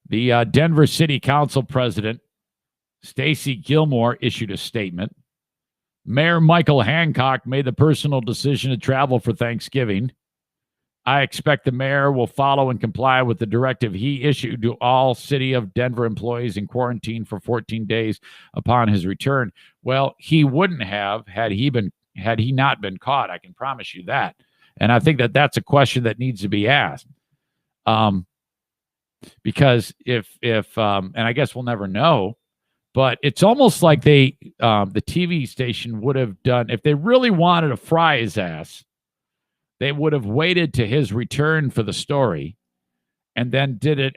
The Denver City Council president, Stacy Gilmore, issued a statement. Mayor Michael Hancock made the personal decision to travel for Thanksgiving. I expect the mayor will follow and comply with the directive he issued to all City of Denver employees in quarantine for 14 days upon his return. Well, he wouldn't have had he not been caught. I can promise you that. And I think that that's a question that needs to be asked. Because if and I guess we'll never know, but it's almost like the TV station would have done, if they really wanted to fry his ass, they would have waited to his return for the story and then did it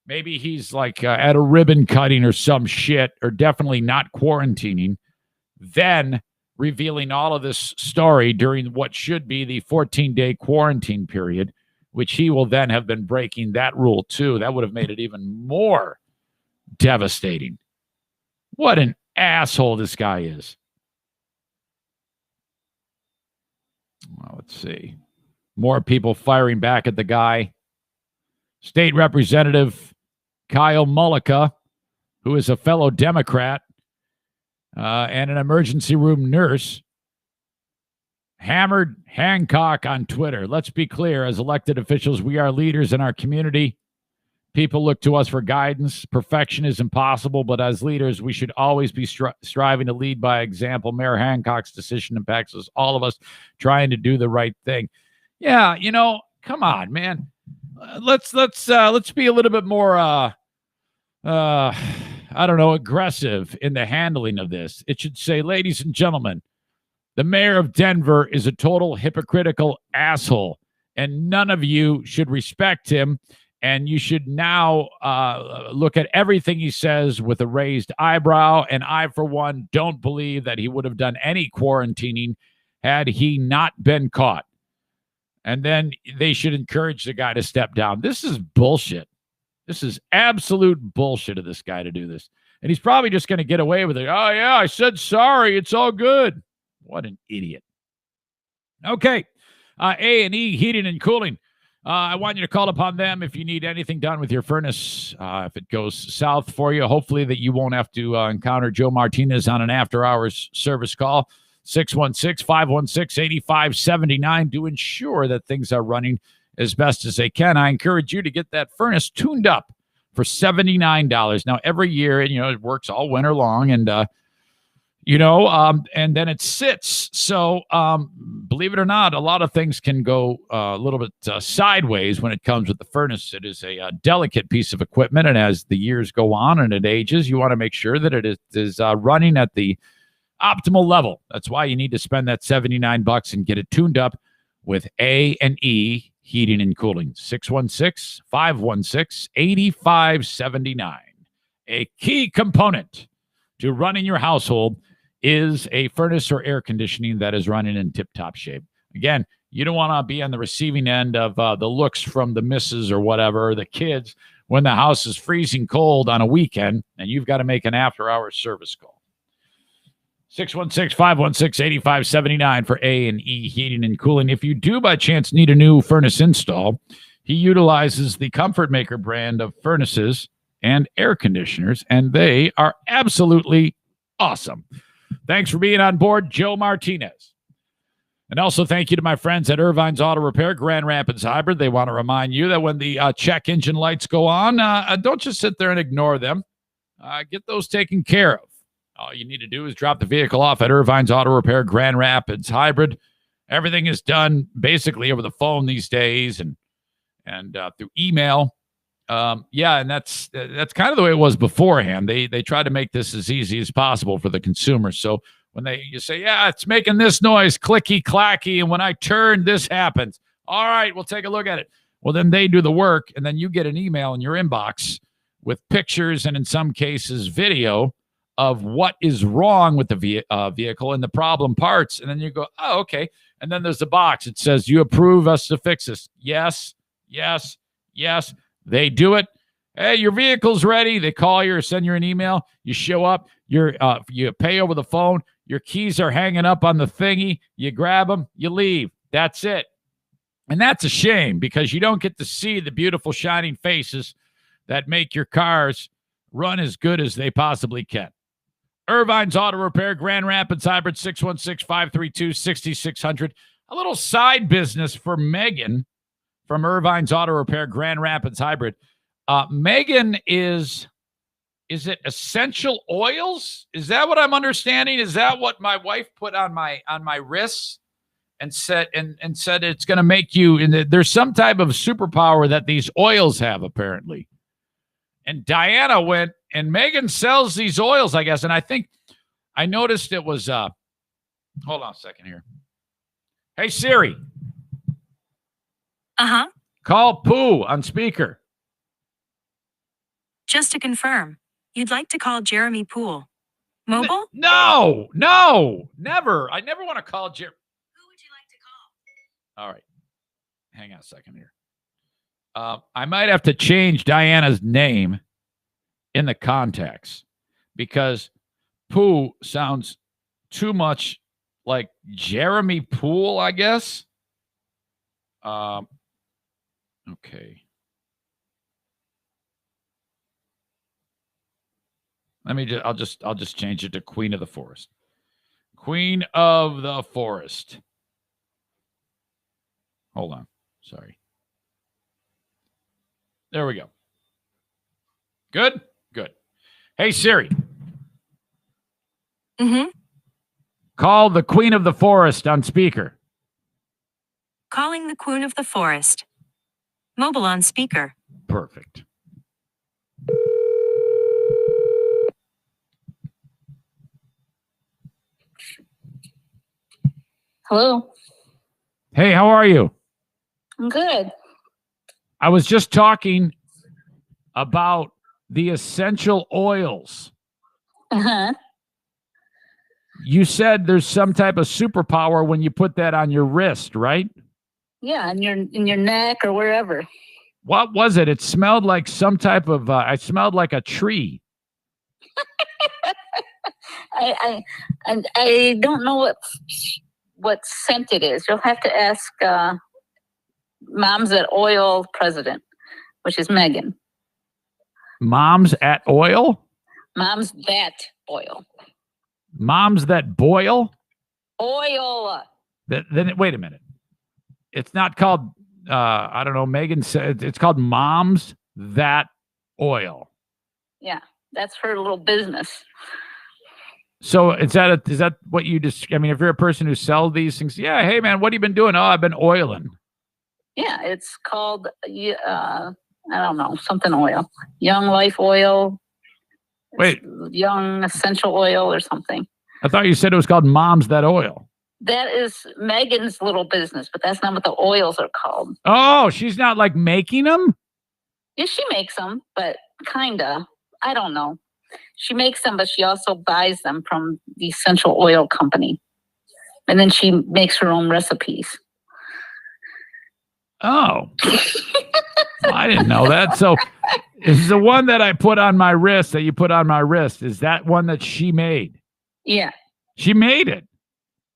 maybe he's like at a ribbon cutting or some shit, or definitely not quarantining, then revealing all of this story during what should be the 14-day quarantine period, which he will then have been breaking that rule too. That would have made it even more devastating. What an asshole this guy is. Well, let's see. More people firing back at the guy. State Representative Kyle Mullica, who is a fellow Democrat and an emergency room nurse, hammered Hancock on Twitter. Let's be clear, as elected officials, we are leaders in our community. People look to us for guidance. Perfection is impossible, but as leaders, we should always be striving to lead by example. Mayor Hancock's decision impacts us, all of us trying to do the right thing. Yeah, come on, man. Let's be a little bit more I don't know, aggressive in the handling of this. It should say, ladies and gentlemen, the mayor of Denver is a total hypocritical asshole, and none of you should respect him. And you should now look at everything he says with a raised eyebrow. And I, for one, don't believe that he would have done any quarantining had he not been caught. And then they should encourage the guy to step down. This is bullshit. This is absolute bullshit of this guy to do this. And he's probably just going to get away with it. Oh, yeah, I said sorry. It's all good. What an idiot. Okay. A&E Heating and Cooling. I want you to call upon them if you need anything done with your furnace. If it goes south for you, hopefully that you won't have to encounter Joe Martinez on an after-hours service call. 616-516-8579 to ensure that things are running as best as they can. I encourage you to get that furnace tuned up for $79. Now, every year, it works all winter long, and and then it sits. So believe it or not, a lot of things can go a little bit sideways when it comes with the furnace. It is a delicate piece of equipment, and as the years go on and it ages, you want to make sure that it is running at the optimal level. That's why you need to spend that $79 and get it tuned up with A&E Heating and Cooling. 616-516-8579. A key component to running your household is a furnace or air conditioning that is running in tip-top shape. Again, you don't want to be on the receiving end of the looks from the missus or whatever, or the kids, when the house is freezing cold on a weekend and you've got to make an after-hours service call. 616-516-8579 for A&E Heating and Cooling. If you do by chance need a new furnace install, he utilizes the Comfort Maker brand of furnaces and air conditioners, and they are absolutely awesome. Thanks for being on board, Joe Martinez. And also thank you to my friends at Irvine's Auto Repair, Grand Rapids Hybrid. They want to remind you that when the check engine lights go on, don't just sit there and ignore them. Get those taken care of. All you need to do is drop the vehicle off at Irvine's Auto Repair, Grand Rapids Hybrid. Everything is done basically over the phone these days and through email. And that's kind of the way it was beforehand. They tried to make this as easy as possible for the consumer. So when you say, yeah, it's making this noise, clicky clacky, and when I turn, this happens. All right, we'll take a look at it. Well, then they do the work, and then you get an email in your inbox with pictures and in some cases video of what is wrong with the vehicle and the problem parts. And then you go, oh, okay. And then there's the box. It says, you approve us to fix this. Yes, yes, yes. They do it. Hey, your vehicle's ready. They call you or send you an email. You show up. You pay over the phone. Your keys are hanging up on the thingy. You grab them. You leave. That's it. And that's a shame because you don't get to see the beautiful shining faces that make your cars run as good as they possibly can. Irvine's Auto Repair, Grand Rapids Hybrid, 616-532-6600. A little side business for Megan from Irvine's Auto Repair, Grand Rapids Hybrid. Megan is it essential oils? Is that what I'm understanding? Is that what my wife put on my wrists and said it's going to make you? And there's some type of superpower that these oils have apparently. And Diana went, and Megan sells these oils, I guess. And I think I noticed it was, hold on a second here. Hey, Siri. Uh-huh. Call Pooh on speaker. Just to confirm, you'd like to call Jeremy Poole. Mobile? No, never. I never want to call Jeremy. Who would you like to call? All right. Hang on a second here. I might have to change Diana's name in the contacts because Pooh sounds too much like Jeremy Poole, I guess. Okay. I'll just change it to Queen of the Forest. Queen of the Forest. Hold on. Sorry. There we go. Good? Good. Hey, Siri. Mm-hmm. Call the Queen of the Forest on speaker. Calling the Queen of the Forest. Mobile on speaker. Perfect. Hello. Hey, how are you? I'm good. I was just talking about the essential oils. Uh-huh. You said there's some type of superpower when you put that on your wrist, right? Yeah, in your neck or wherever. What was it? It smelled like some type of. I smelled like a tree. I don't know what scent it is. You'll have to ask Moms at Oil president, which is Megan. Moms at Oil? Moms that oil. Moms that boil? Oil. Then wait a minute. It's not called. I don't know. Megan said it's called Moms That Oil. Yeah, that's her little business. So is that what you just? I mean, if you're a person who sells these things, yeah. Hey, man, what have you been doing? Oh, I've been oiling. Yeah, it's called I don't know, something oil, Young Life Oil. Wait, Young Essential Oil or something. I thought you said it was called Moms That Oil. That is Megan's little business, but that's not what the oils are called. Oh, she's not like making them? Yeah, she makes them, but kinda. I don't know. She makes them, but she also buys them from the essential oil company. And then she makes her own recipes. Oh. I didn't know that. So is the one that I put on my wrist, that you put on my wrist, is that one that she made? Yeah. She made it.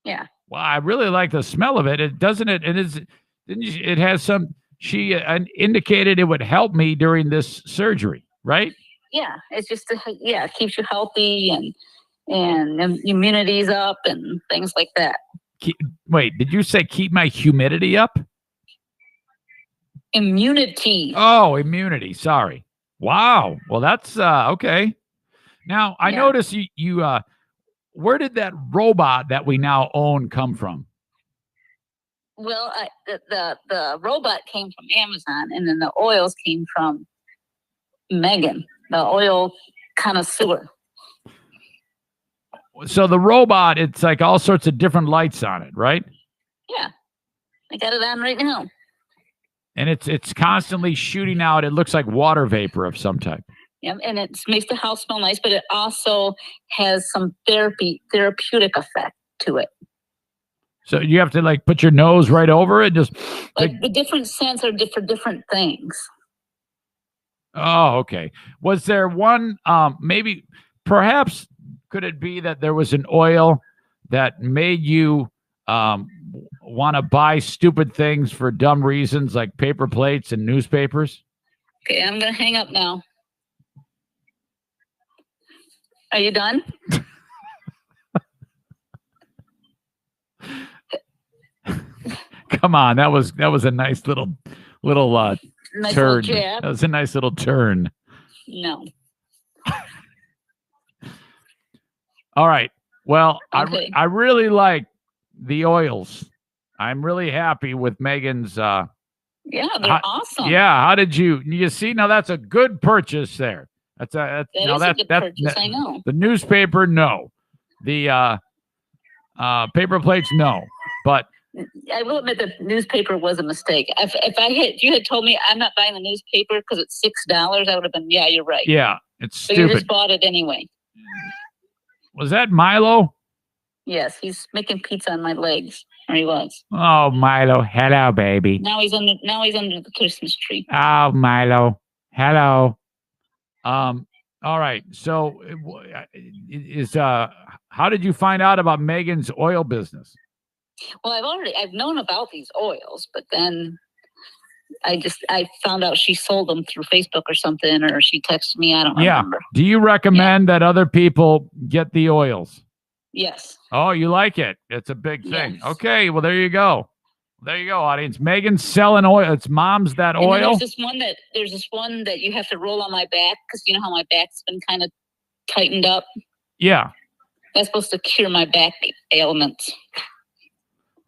Yeah. Well, I really like the smell of it. It has some, she indicated it would help me during this surgery, right? Yeah. It's just, it keeps you healthy and immunity's up and things like that. Wait, did you say keep my humidity up? Immunity. Oh, immunity. Sorry. Wow. Well, that's okay. Now, I noticed you where did that robot that we now own come from? Well, the robot came from Amazon, and then the oils came from Megan, the oil connoisseur. So the robot, it's like all sorts of different lights on it, right? Yeah. I got it on right now. And it's constantly shooting out. It looks like water vapor of some type. Yeah, and it makes the house smell nice, but it also has some therapeutic effect to it. So you have to like put your nose right over it, just like the different scents are for different things. Oh, okay. Was there one? Maybe, perhaps, could it be that there was an oil that made you want to buy stupid things for dumb reasons, like paper plates and newspapers? Okay, I'm gonna hang up now. Are you done? Come on, that was a nice little Nice turn. little jab. That was a nice little turn. No. All right. Well, Okay. I really like the oils. I'm really happy with Megan's. Yeah, they're awesome. Yeah. How did you see? Now that's a good purchase there. That's That is a good purchase, I know. The newspaper, no. The paper plates, no. But I will admit the newspaper was a mistake. If you had told me I'm not buying the newspaper because it's $6, I would have been, yeah, you're right. yeah, it's But stupid. you just bought it anyway. Was that Milo? Yes, he's making pizza on my legs, or he was. Oh, Milo. Hello, baby. Now he's under the Christmas tree. Oh, Milo. Hello. All right. So how did you find out about Megan's oil business? Well, I've known about these oils, but then I found out she sold them through Facebook or something, or she texted me. I don't remember. Do you recommend that other people get the oils? Yes. Oh, you like it? It's a big thing. Yes. Okay. Well, there you go. There you go, audience. Megan's selling oil. It's Moms That And then Oil. there's this one that you have to roll on my back because you know how my back's been kind of tightened up. Yeah. That's supposed to cure my back ailments.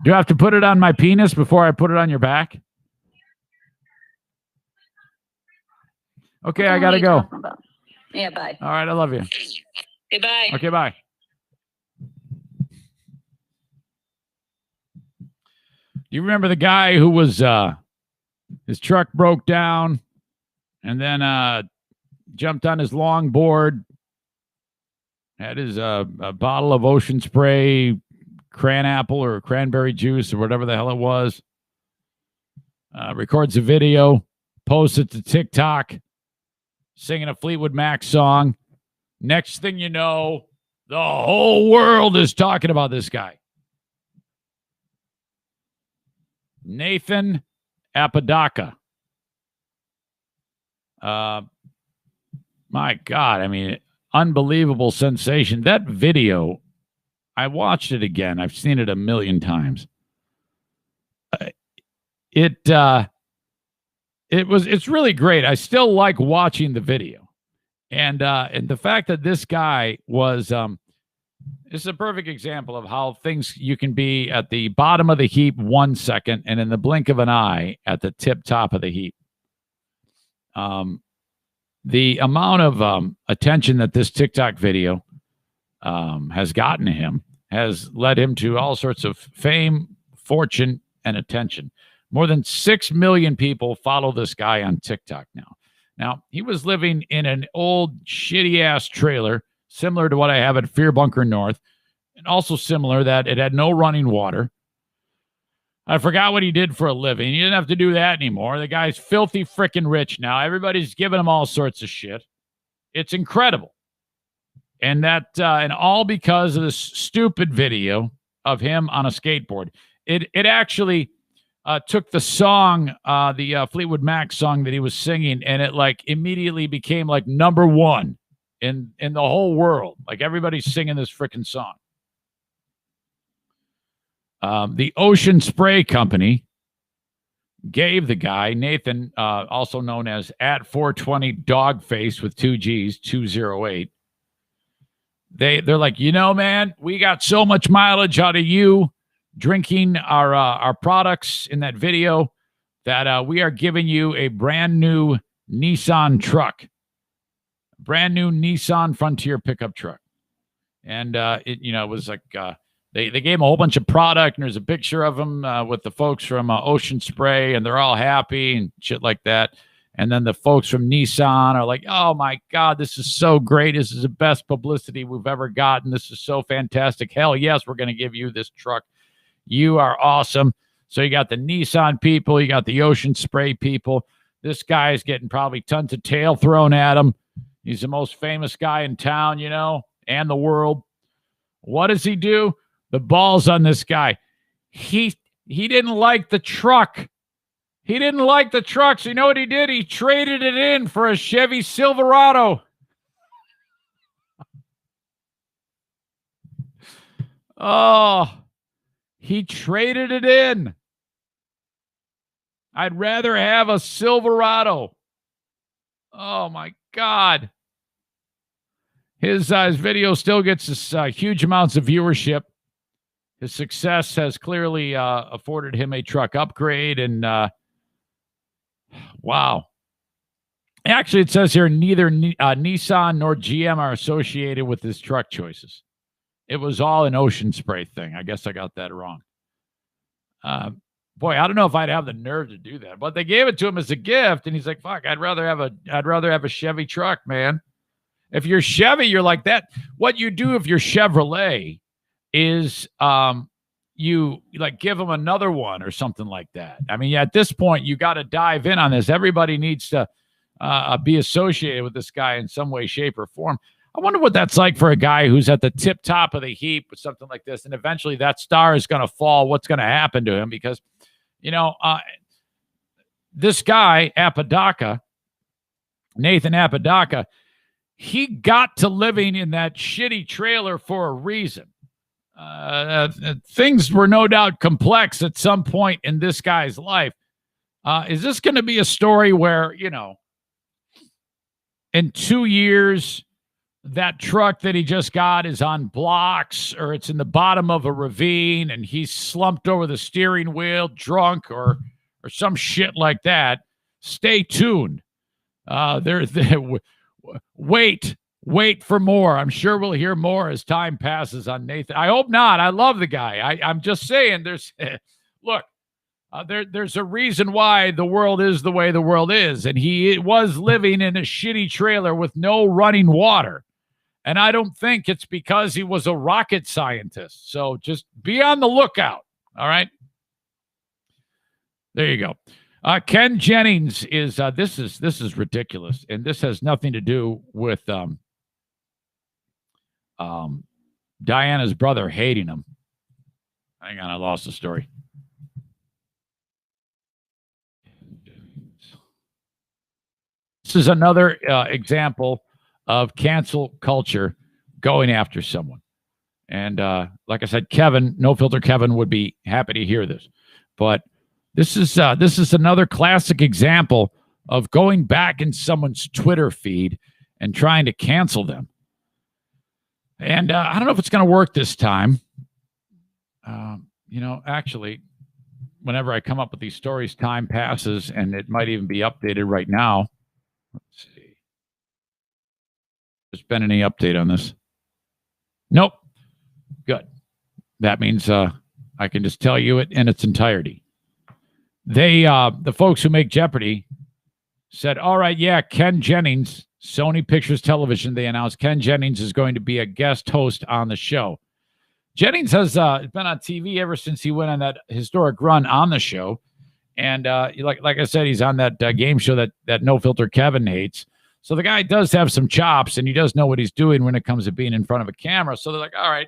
Do I have to put it on my penis before I put it on your back? Okay, I gotta go. Yeah, bye. All right, I love you. Okay, bye. Okay, bye. you remember the guy who was his truck broke down and then jumped on his longboard, had his a bottle of ocean spray, cran apple or cranberry juice or whatever the hell it was, records a video, posts it to TikTok, singing a Fleetwood Mac song. Next thing you know, the whole world is talking about this guy. Nathan Apodaca. My God, I mean, unbelievable sensation. That video, I watched it again. I've seen it a million times. It's really great. I still like watching the video. And the fact that this guy was this is a perfect example of how things you can be at the bottom of the heap 1 second and in the blink of an eye at the tip top of the heap. The amount of attention that this TikTok video has gotten him has led him to all sorts of fame, fortune, and attention. More than 6 million people follow this guy on TikTok now. Now, he was living in an old shitty-ass trailer, similar to what I have at Fear Bunker North, and also similar that it had no running water. I forgot what he did for a living. He didn't have to do that anymore. The guy's filthy freaking rich now. Everybody's giving him all sorts of shit. It's incredible. And and all because of this stupid video of him on a skateboard. It actually took the song, the Fleetwood Mac song that he was singing, and it like immediately became like number one in the whole world. Like everybody's singing this freaking song. The Ocean Spray Company gave the guy, Nathan, also known as @420 Dogface with 2 G's, 208. They're like, man, we got so much mileage out of you drinking our products in that video that we are giving you a brand new Nissan truck, brand new Nissan Frontier pickup truck. And it was like they gave him a whole bunch of product, and there's a picture of him with the folks from Ocean Spray, and they're all happy and shit like that. And then the folks from Nissan are like, oh my God, this is so great. This is the best publicity we've ever gotten. This is so fantastic. Hell yes, we're going to give you this truck. You are awesome. So you got the Nissan people, you got the Ocean Spray people. This guy is getting probably tons of tail thrown at him. He's the most famous guy in town, and the world. What does he do? The balls on this guy. He didn't like the truck. He didn't like the truck. So you know what he did? He traded it in for a Chevy Silverado. Oh, he traded it in. I'd rather have a Silverado. Oh, my God. His video still gets us huge amounts of viewership. His success has clearly afforded him a truck upgrade. And wow. Actually, it says here neither Nissan nor GM are associated with his truck choices. It was all an Ocean Spray thing. I guess I got that wrong. Boy, I don't know if I'd have the nerve to do that, but they gave it to him as a gift, and he's like, "Fuck, I'd rather have a Chevy truck, man." If you're Chevy, you're like that. What you do if you're Chevrolet is you like give them another one or something like that. I mean, at this point, you got to dive in on this. Everybody needs to be associated with this guy in some way, shape, or form. I wonder what that's like for a guy who's at the tip top of the heap with something like this, and eventually that star is going to fall. What's going to happen to him? Because, this guy, Apodaca, Nathan Apodaca, he got to living in that shitty trailer for a reason. Things were no doubt complex at some point in this guy's life. Is this going to be a story where, in 2 years, that truck that he just got is on blocks, or it's in the bottom of a ravine and he's slumped over the steering wheel, drunk, or some shit like that? Stay tuned. Wait for more. I'm sure we'll hear more as time passes on Nathan. I hope not. I love the guy. I'm just saying look, There's a reason why the world is the way the world is, and he was living in a shitty trailer with no running water. And I don't think it's because he was a rocket scientist. So just be on the lookout. All right. There you go. Ken Jennings is this is ridiculous, and this has nothing to do with Diana's brother hating him. Hang on, I lost the story. This is another example of cancel culture going after someone. And like I said, Kevin, No Filter Kevin, would be happy to hear this. But this is another classic example of going back in someone's Twitter feed and trying to cancel them. And I don't know if it's going to work this time. Actually, whenever I come up with these stories, time passes, and it might even be updated right now. Let's see. There's been any update on this? Nope. Good. That means I can just tell you it in its entirety. They, the folks who make Jeopardy, said, all right, yeah, Ken Jennings, Sony Pictures Television, they announced Ken Jennings is going to be a guest host on the show. Jennings has been on TV ever since he went on that historic run on the show. And like I said, he's on that game show that No Filter Kevin hates. So the guy does have some chops, and he does know what he's doing when it comes to being in front of a camera. So they're like, all right,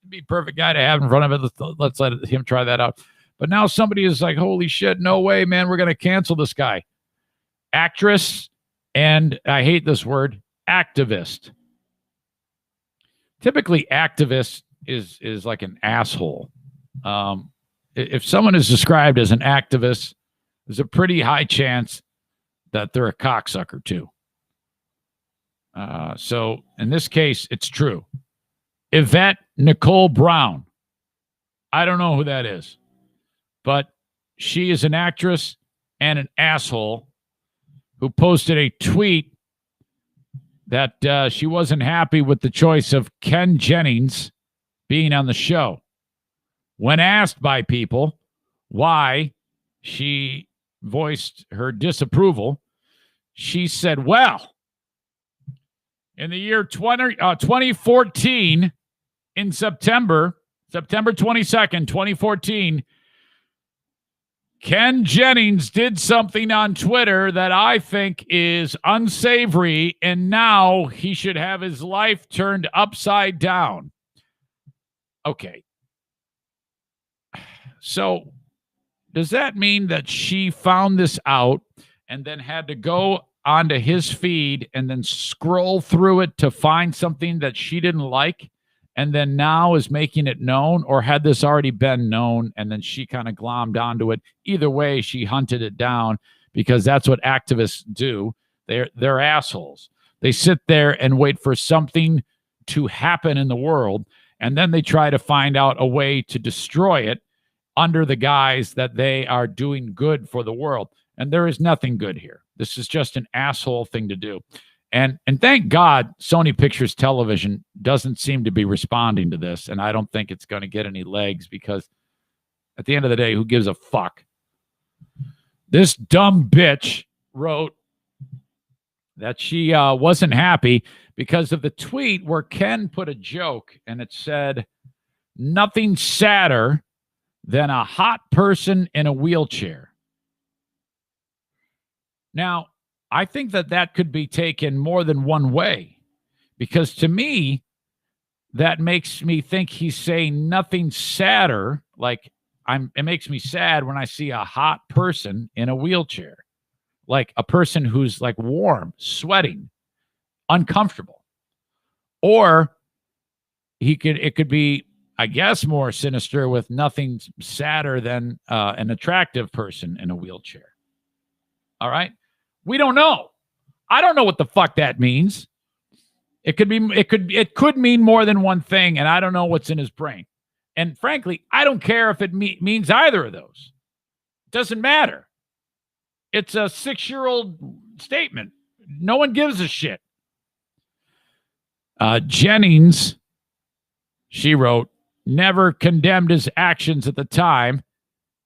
be a perfect guy to have in front of it. Let's let him try that out. But now somebody is like, holy shit, no way, man, we're going to cancel this guy. Actress, and I hate this word, activist. Typically, activist is like an asshole. If someone is described as an activist, there's a pretty high chance that they're a cocksucker too. So in this case, it's true. Yvette Nicole Brown. I don't know who that is, but she is an actress and an asshole who posted a tweet that she wasn't happy with the choice of Ken Jennings being on the show. When asked by people why she voiced her disapproval, she said, well, in the year 2014, in September 22nd, 2014, Ken Jennings did something on Twitter that I think is unsavory, and now he should have his life turned upside down. Okay. So does that mean that she found this out and then had to go onto his feed and then scroll through it to find something that she didn't like, and then now is making it known? Or had this already been known and then she kind of glommed onto it? Either way, she hunted it down, because that's what activists do. They're assholes. They sit there and wait for something to happen in the world, and then they try to find out a way to destroy it under the guise that they are doing good for the world. And there is nothing good here. This is just an asshole thing to do. And thank God Sony Pictures Television doesn't seem to be responding to this. And I don't think it's going to get any legs, because at the end of the day, who gives a fuck? This dumb bitch wrote that she wasn't happy because of the tweet where Ken put a joke, and it said, nothing sadder than a hot person in a wheelchair. Now, I think that could be taken more than one way, because to me, that makes me think he's saying nothing sadder. Like, it makes me sad when I see a hot person in a wheelchair, like a person who's like warm, sweating, uncomfortable. Or it could be, I guess, more sinister with nothing sadder than an attractive person in a wheelchair. All right. We don't know. I don't know what the fuck that means. It could mean more than one thing, and I don't know what's in his brain. And frankly, I don't care if it means either of those. It doesn't matter. It's a 6-year-old statement. No one gives a shit.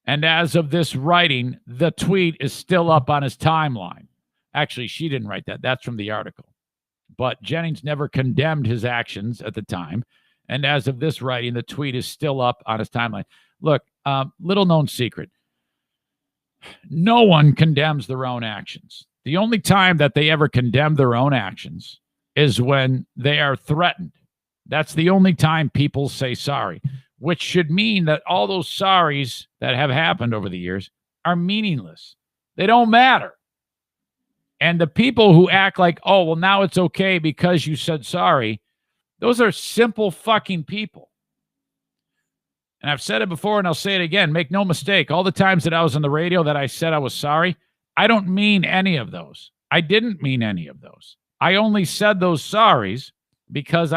And as of this writing, the tweet is still up on his timeline. Actually, she didn't write that. That's from the article. But Jennings never condemned his actions at the time. And as of this writing, the tweet is still up on his timeline. Look, little known secret. No one condemns their own actions. The only time that they ever condemn their own actions is when they are threatened. That's the only time people say sorry, which should mean that all those sorries that have happened over the years are meaningless. They don't matter. And the people who act like, oh, well, now it's okay because you said sorry, those are simple fucking people. And I've said it before and I'll say it again. Make no mistake, all the times that I was on the radio that I said I was sorry, I don't mean any of those. I didn't mean any of those. I only said those sorries because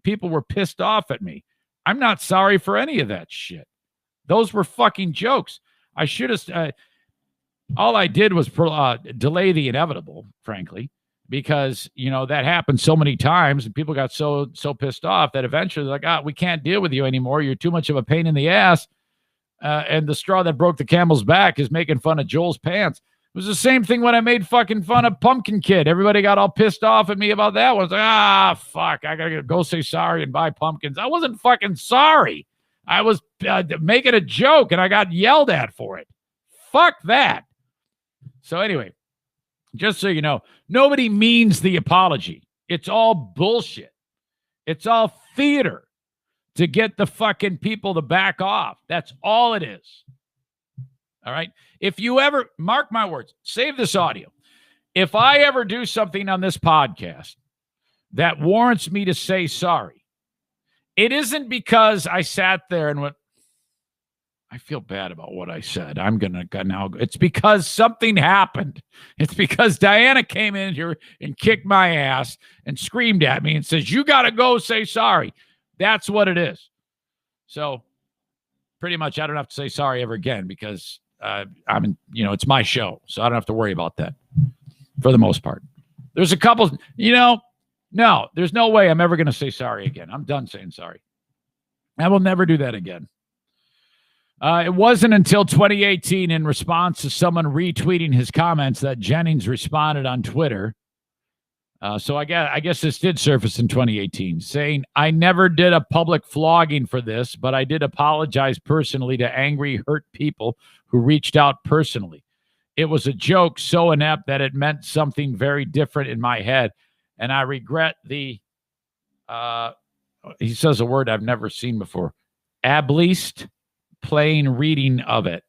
people were pissed off at me. I'm not sorry for any of that shit. Those were fucking jokes. I should have... all I did was delay the inevitable, frankly, because, that happened so many times and people got so pissed off that eventually they're like, we can't deal with you anymore. You're too much of a pain in the ass. And the straw that broke the camel's back is making fun of Joel's pants. It was the same thing when I made fucking fun of Pumpkin Kid. Everybody got all pissed off at me about that one. It's like, fuck, I got to go say sorry and buy pumpkins. I wasn't fucking sorry. I was making a joke and I got yelled at for it. Fuck that. So anyway, just so you know, nobody means the apology. It's all bullshit. It's all theater to get the fucking people to back off. That's all it is. All right? If you ever, mark my words, save this audio. If I ever do something on this podcast that warrants me to say sorry, it isn't because I sat there and went, I feel bad about what I said. I'm going to now. It's because something happened. It's because Diana came in here and kicked my ass and screamed at me and says, you got to go say sorry. That's what it is. So pretty much I don't have to say sorry ever again because it's my show. So I don't have to worry about that for the most part. There's a couple, no, there's no way I'm ever going to say sorry again. I'm done saying sorry. I will never do that again. It wasn't until 2018 in response to someone retweeting his comments that Jennings responded on Twitter. So I guess this did surface in 2018, saying, I never did a public flogging for this, but I did apologize personally to angry, hurt people who reached out personally. It was a joke so inept that it meant something very different in my head. And I regret the, he says a word I've never seen before, ableist plain reading of it.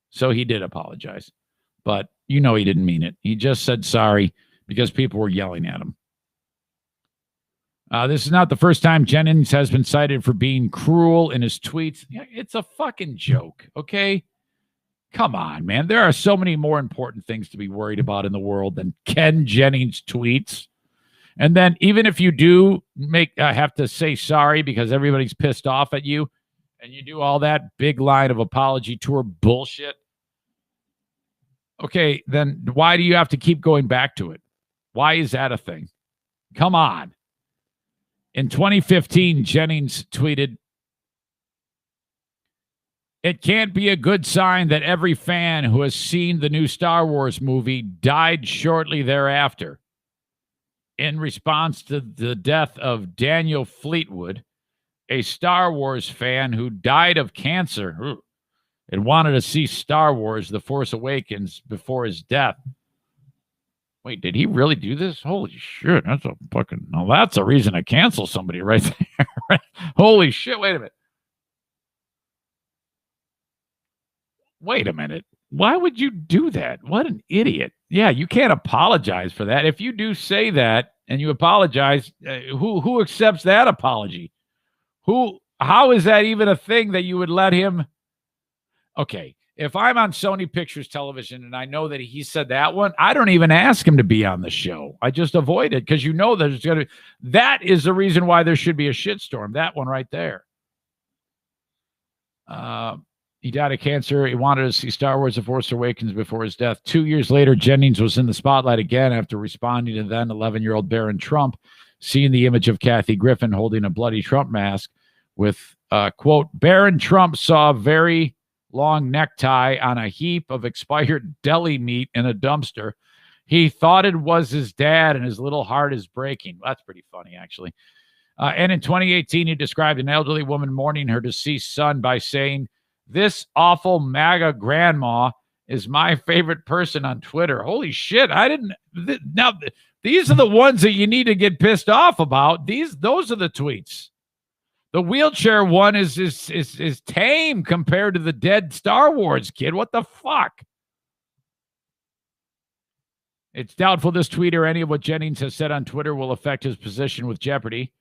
So he did apologize, but he didn't mean it. He just said sorry because people were yelling at him. This is not the first time Jennings has been cited for being cruel in his tweets. It's a fucking joke, okay? Come on, man. There are so many more important things to be worried about in the world than Ken Jennings tweets. And then even if you do have to say sorry because everybody's pissed off at you, and you do all that big line of apology tour bullshit, okay, then why do you have to keep going back to it? Why is that a thing? Come on. In 2015, Jennings tweeted, it can't be a good sign that every fan who has seen the new Star Wars movie died shortly thereafter. In response to the death of Daniel Fleetwood, a Star Wars fan who died of cancer and wanted to see Star Wars The Force Awakens before his death. Wait, did he really do this? Holy shit, that's a reason to cancel somebody right there. Holy shit, wait a minute. Wait a minute. Why would you do that? What an idiot. Yeah, you can't apologize for that. If you do say that and you apologize, who accepts that apology? How is that even a thing that you would let him? Okay, if I'm on Sony Pictures Television and I know that he said that one, I don't even ask him to be on the show. I just avoid it because that is the reason why there should be a shitstorm. That one right there. He died of cancer. He wanted to see Star Wars The Force Awakens before his death. 2 years later, Jennings was in the spotlight again after responding to then 11-year-old Barron Trump, seeing the image of Kathy Griffin holding a bloody Trump mask with, quote, Barron Trump saw very long necktie on a heap of expired deli meat in a dumpster. He thought it was his dad, and his little heart is breaking. That's pretty funny, actually. And in 2018, he described an elderly woman mourning her deceased son by saying, "This awful MAGA grandma is my favorite person on Twitter." Holy shit. Now, these are the ones that you need to get pissed off about. Those are the tweets. The wheelchair one is tame compared to the dead Star Wars kid. What the fuck? It's doubtful this tweet or any of what Jennings has said on Twitter will affect his position with Jeopardy.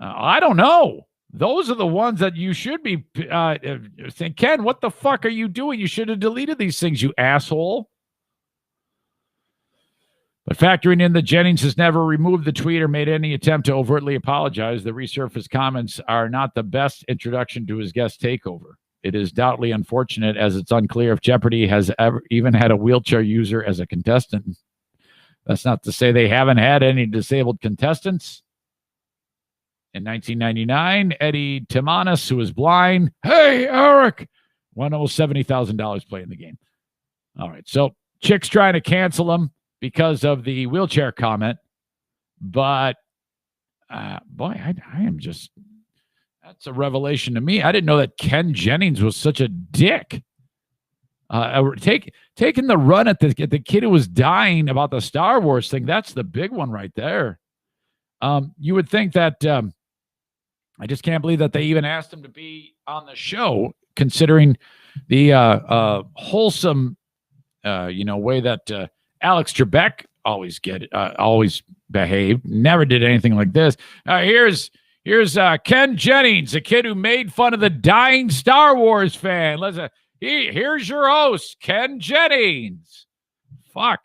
I don't know. Those are the ones that you should be saying, Ken, what the fuck are you doing? You should have deleted these things, you asshole. But factoring in that Jennings has never removed the tweet or made any attempt to overtly apologize, the resurfaced comments are not the best introduction to his guest takeover. It is doubtfully unfortunate, as it's unclear if Jeopardy has ever even had a wheelchair user as a contestant. That's not to say they haven't had any disabled contestants. In 1999, Eddie Timanis, who is blind, hey, Eric, won almost $70,000 playing the game. All right, so chick's trying to cancel him because of the wheelchair comment. But, boy, I am just, that's a revelation to me. I didn't know that Ken Jennings was such a dick. Taking the run at the kid who was dying about the Star Wars thing, that's the big one right there. You would think that, I just can't believe that they even asked him to be on the show, considering the wholesome, way that Alex Trebek always behaved. Never did anything like this. Here's Ken Jennings, a kid who made fun of the dying Star Wars fan. Here's your host, Ken Jennings. Fuck.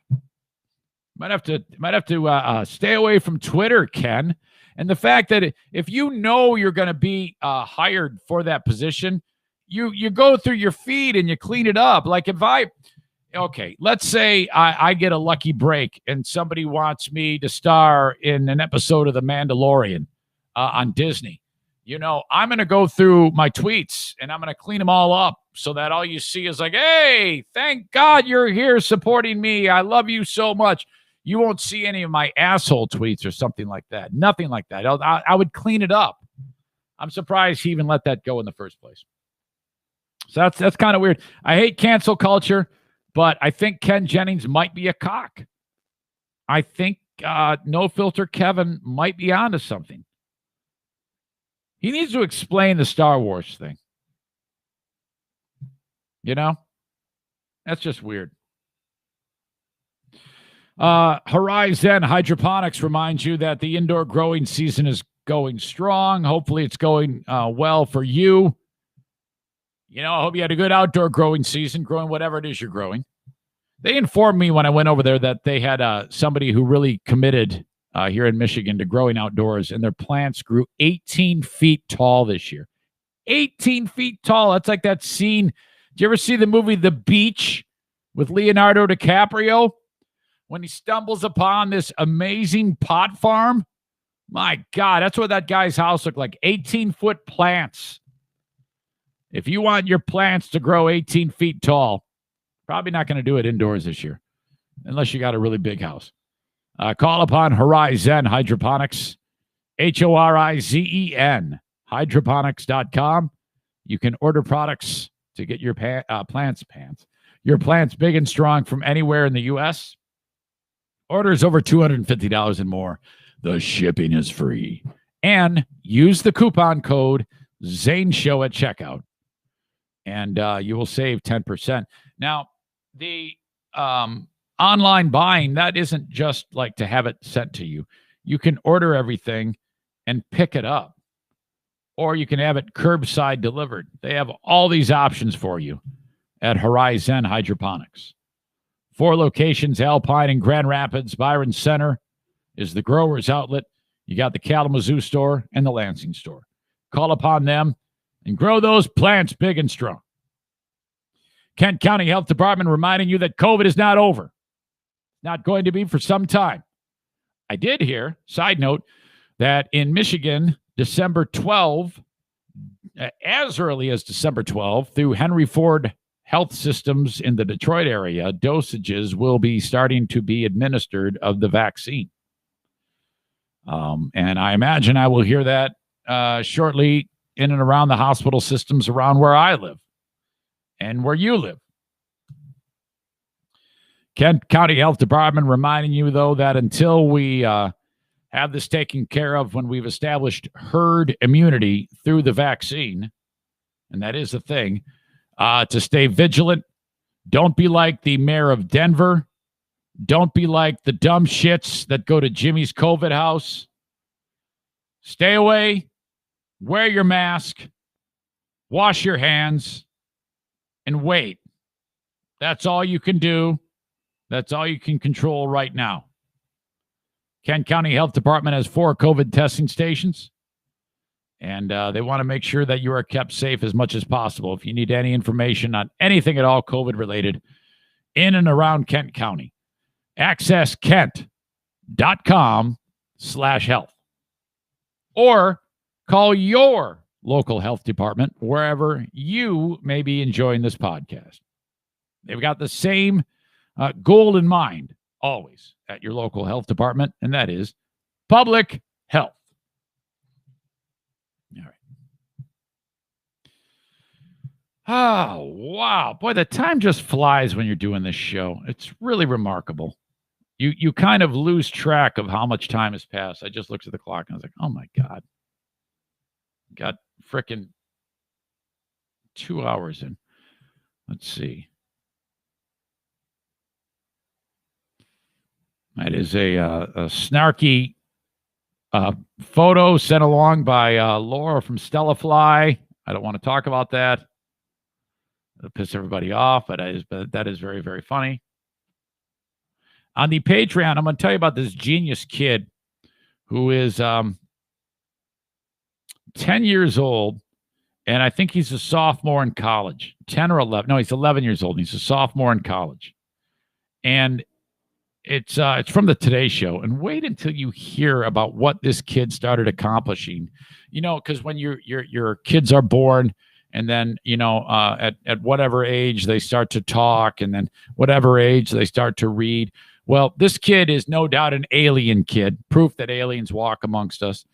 Might have to stay away from Twitter, Ken. And the fact that if you know you're going to be hired for that position, you go through your feed and you clean it up. Like let's say I get a lucky break and somebody wants me to star in an episode of The Mandalorian on Disney. I'm going to go through my tweets and I'm going to clean them all up so that all you see is like, hey, thank God you're here supporting me. I love you so much. You won't see any of my asshole tweets or something like that. Nothing like that. I would clean it up. I'm surprised he even let that go in the first place. So that's kind of weird. I hate cancel culture, but I think Ken Jennings might be a cock. I think No Filter Kevin might be onto something. He needs to explain the Star Wars thing. That's just weird. Horizon Hydroponics reminds you that the indoor growing season is going strong. Hopefully it's going well for you. I hope you had a good outdoor growing season, growing whatever it is you're growing. They informed me when I went over there that they had somebody who really committed here in Michigan to growing outdoors, and their plants grew 18 feet tall this year. 18 feet tall. That's like that scene. Did you ever see the movie The Beach with Leonardo DiCaprio? When he stumbles upon this amazing pot farm, my God, that's what that guy's house looked like. 18-foot plants. If you want your plants to grow 18 feet tall, probably not going to do it indoors this year, unless you got a really big house. Call upon Horizon Hydroponics, Horizen, hydroponics.com. You can order products to get your plants big and strong from anywhere in the U.S. Orders over $250 and more. The shipping is free. And use the coupon code ZaneShow at checkout, and you will save 10%. Now, the online buying, that isn't just like to have it sent to you. You can order everything and pick it up, or you can have it curbside delivered. They have all these options for you at Horizon Hydroponics. 4 locations, Alpine and Grand Rapids. Byron Center is the growers outlet. You got the Kalamazoo store and the Lansing store. Call upon them and grow those plants big and strong. Kent County Health Department reminding you that COVID is not over. Not going to be for some time. I did hear, side note, that in Michigan, December 12, As early as December 12th, through Henry Ford Health Systems in the Detroit area, dosages will be starting to be administered of the vaccine. And I imagine I will hear that shortly in and around the hospital systems around where I live and where you live. Kent County Health Department reminding you, though, that until we have this taken care of, when we've established herd immunity through the vaccine, and that is the thing, to stay vigilant. Don't be like the mayor of Denver. Don't be like the dumb shits that go to Jimmy's COVIDhouse. Stay away. Wear your mask. Wash your hands. And wait. That's all you can do. That's all you can control right now. Kent County Health Department has 4 COVID testing stations. And they want to make sure that you are kept safe as much as possible. If you need any information on anything at all COVID-related in and around Kent County, access kent.com/health. Or call your local health department wherever you may be enjoying this podcast. They've got the same goal in mind always at your local health department, and that is public health. Oh, wow. Boy, the time just flies when you're doing this show. It's really remarkable. You kind of lose track of how much time has passed. I just looked at the clock and I was like, oh, my God. Got frickin' 2 hours in. Let's see. That is a snarky photo sent along by Laura from Stella Fly. I don't want to talk about that. It'll piss everybody off, but that is very, very funny. On the Patreon, I'm going to tell you about this genius kid who is 10 years old, and I think he's a sophomore in college. 10 or 11. No, he's 11 years old. And he's a sophomore in college. And it's from the Today Show. And wait until you hear about what this kid started accomplishing. You know, because when your kids are born, and then, you know, at whatever age they start to talk, and then whatever age they start to read. Well, this kid is no doubt an alien kid, proof that aliens walk amongst us.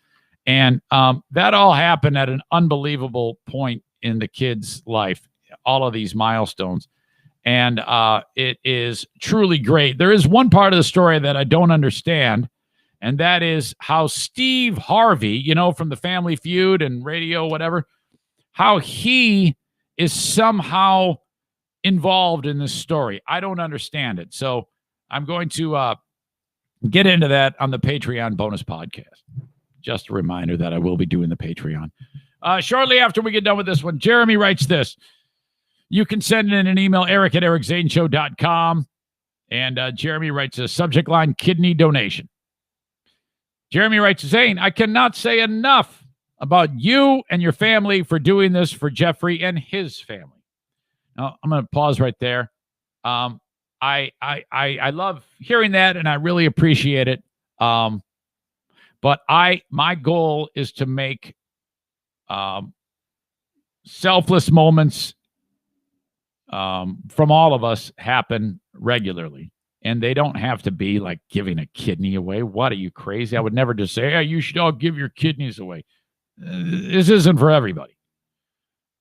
And that all happened at an unbelievable point in the kid's life, all of these milestones. And it is truly great. There is one part of the story that I don't understand, and that is how Steve Harvey, you know, from the Family Feud and radio, whatever, how he is somehow involved in this story. I don't understand it. So I'm going to get into that on the Patreon bonus podcast. Just a reminder that I will be doing the Patreon. Shortly after we get done with this one, Jeremy writes this. You can send in an email, eric@ericzaneshow.com. And Jeremy writes a subject line, kidney donation. Jeremy writes, Zane, I cannot say enough about you and your family for doing this for Jeffrey and his family. Now, I'm going to pause right there. I love hearing that, and I really appreciate it. But my goal is to make selfless moments from all of us happen regularly. And they don't have to be like giving a kidney away. What, are you crazy? I would never just say, hey, you should all give your kidneys away. This isn't for everybody.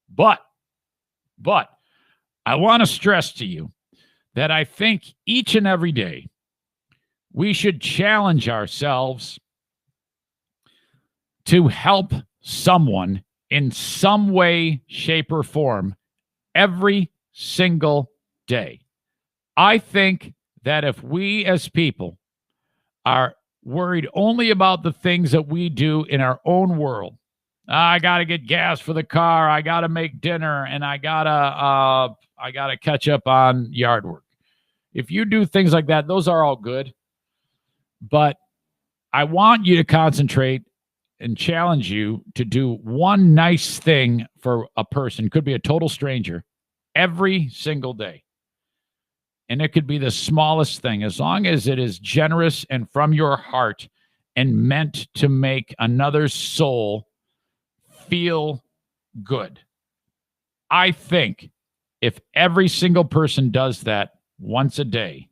But I want to stress to you that I think each and every day we should challenge ourselves to help someone in some way, shape, or form every single day. I think that if we as people are worried only about the things that we do in our own world, I got to get gas for the car, I got to make dinner, and I got to catch up on yard work. If you do things like that, those are all good. But I want you to concentrate and challenge you to do one nice thing for a person, could be a total stranger, every single day. And it could be the smallest thing, as long as it is generous and from your heart and meant to make another soul feel good. I think if every single person does that once a day,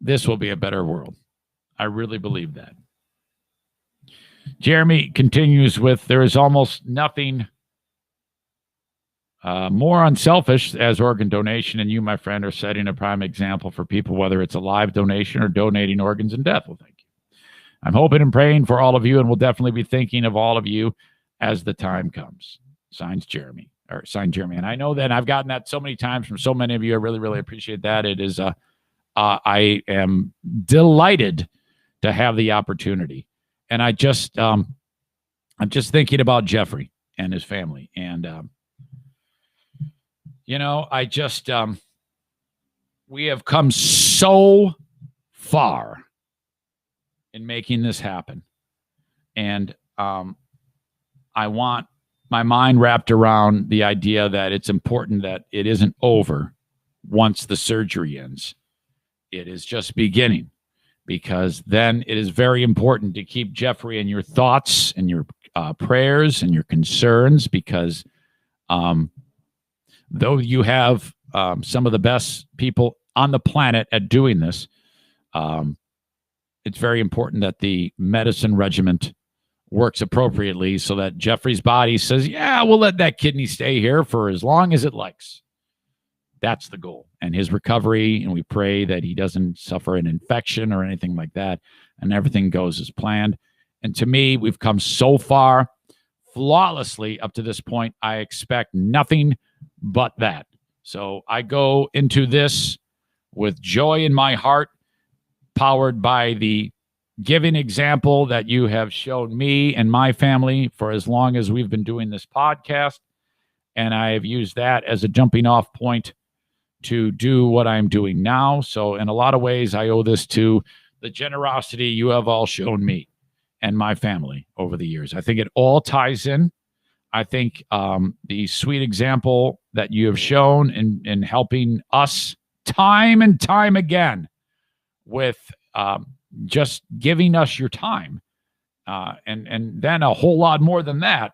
this will be a better world. I really believe that. Jeremy continues with, there is almost nothing more unselfish as organ donation, and you, my friend, are setting a prime example for people, whether it's a live donation or donating organs in death. Well, thank you. I'm hoping and praying for all of you, and we'll definitely be thinking of all of you as the time comes. Signed Jeremy. And I know that I've gotten that so many times from so many of you. I really, really appreciate that. It is, I am delighted to have the opportunity. And I'm just thinking about Jeffrey and his family. And, we have come so far in making this happen. And I want my mind wrapped around the idea that it's important that it isn't over once the surgery ends. It is just beginning, because then it is very important to keep Jeffrey in your thoughts and your prayers and your concerns, because though you have some of the best people on the planet at doing this, it's very important that the medicine regimen works appropriately so that Jeffrey's body says, yeah, we'll let that kidney stay here for as long as it likes. That's the goal. And his recovery, and we pray that he doesn't suffer an infection or anything like that, and everything goes as planned. And to me, we've come so far flawlessly up to this point. I expect nothing but that. So I go into this with joy in my heart, powered by the giving example that you have shown me and my family for as long as we've been doing this podcast. And I have used that as a jumping off point to do what I'm doing now. So in a lot of ways, I owe this to the generosity you have all shown me and my family over the years. I think it all ties in. I think the sweet example that you have shown in helping us time and time again with just giving us your time, and then a whole lot more than that,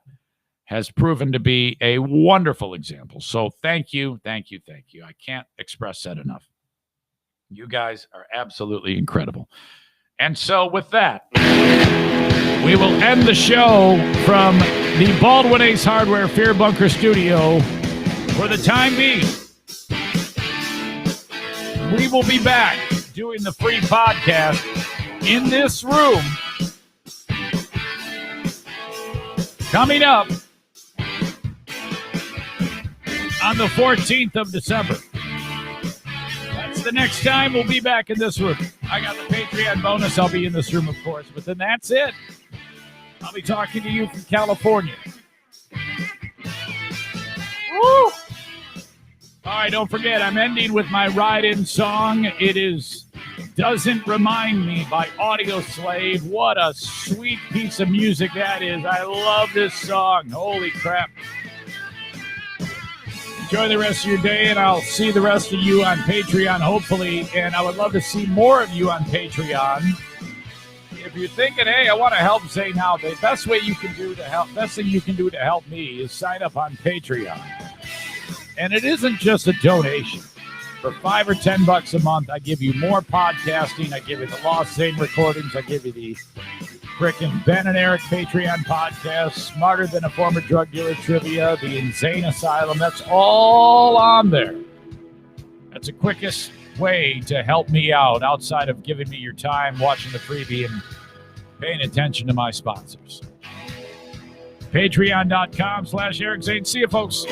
has proven to be a wonderful example. So thank you. I can't express that enough. You guys are absolutely incredible. And so with that, we will end the show from the Baldwin Ace Hardware Fear Bunker Studio for the time being. We will be back doing the free podcast in this room coming up on the 14th of December. That's the next time we'll be back in this room. I got the Patreon bonus. I'll be in this room, of course, but then that's it. I'll be talking to you from California. Woo! All right, don't forget, I'm ending with my ride-in song. It is Doesn't Remind Me by Audio Slave. What a sweet piece of music that is. I love this song. Holy crap. Enjoy the rest of your day, and I'll see the rest of you on Patreon, hopefully. And I would love to see more of you on Patreon. If you're thinking, hey, I want to help Zane out, the best thing you can do to help me is sign up on Patreon. And it isn't just a donation. For $5 or $10 a month, I give you more podcasting. I give you the Lost Zane recordings. I give you the frickin' Ben and Eric Patreon podcast, Smarter Than a Former Drug Dealer trivia, the Insane Asylum. That's all on there. That's the quickest way to help me out outside of giving me your time, watching the freebie, and paying attention to my sponsors. Patreon.com/Eric Zane. See you, folks.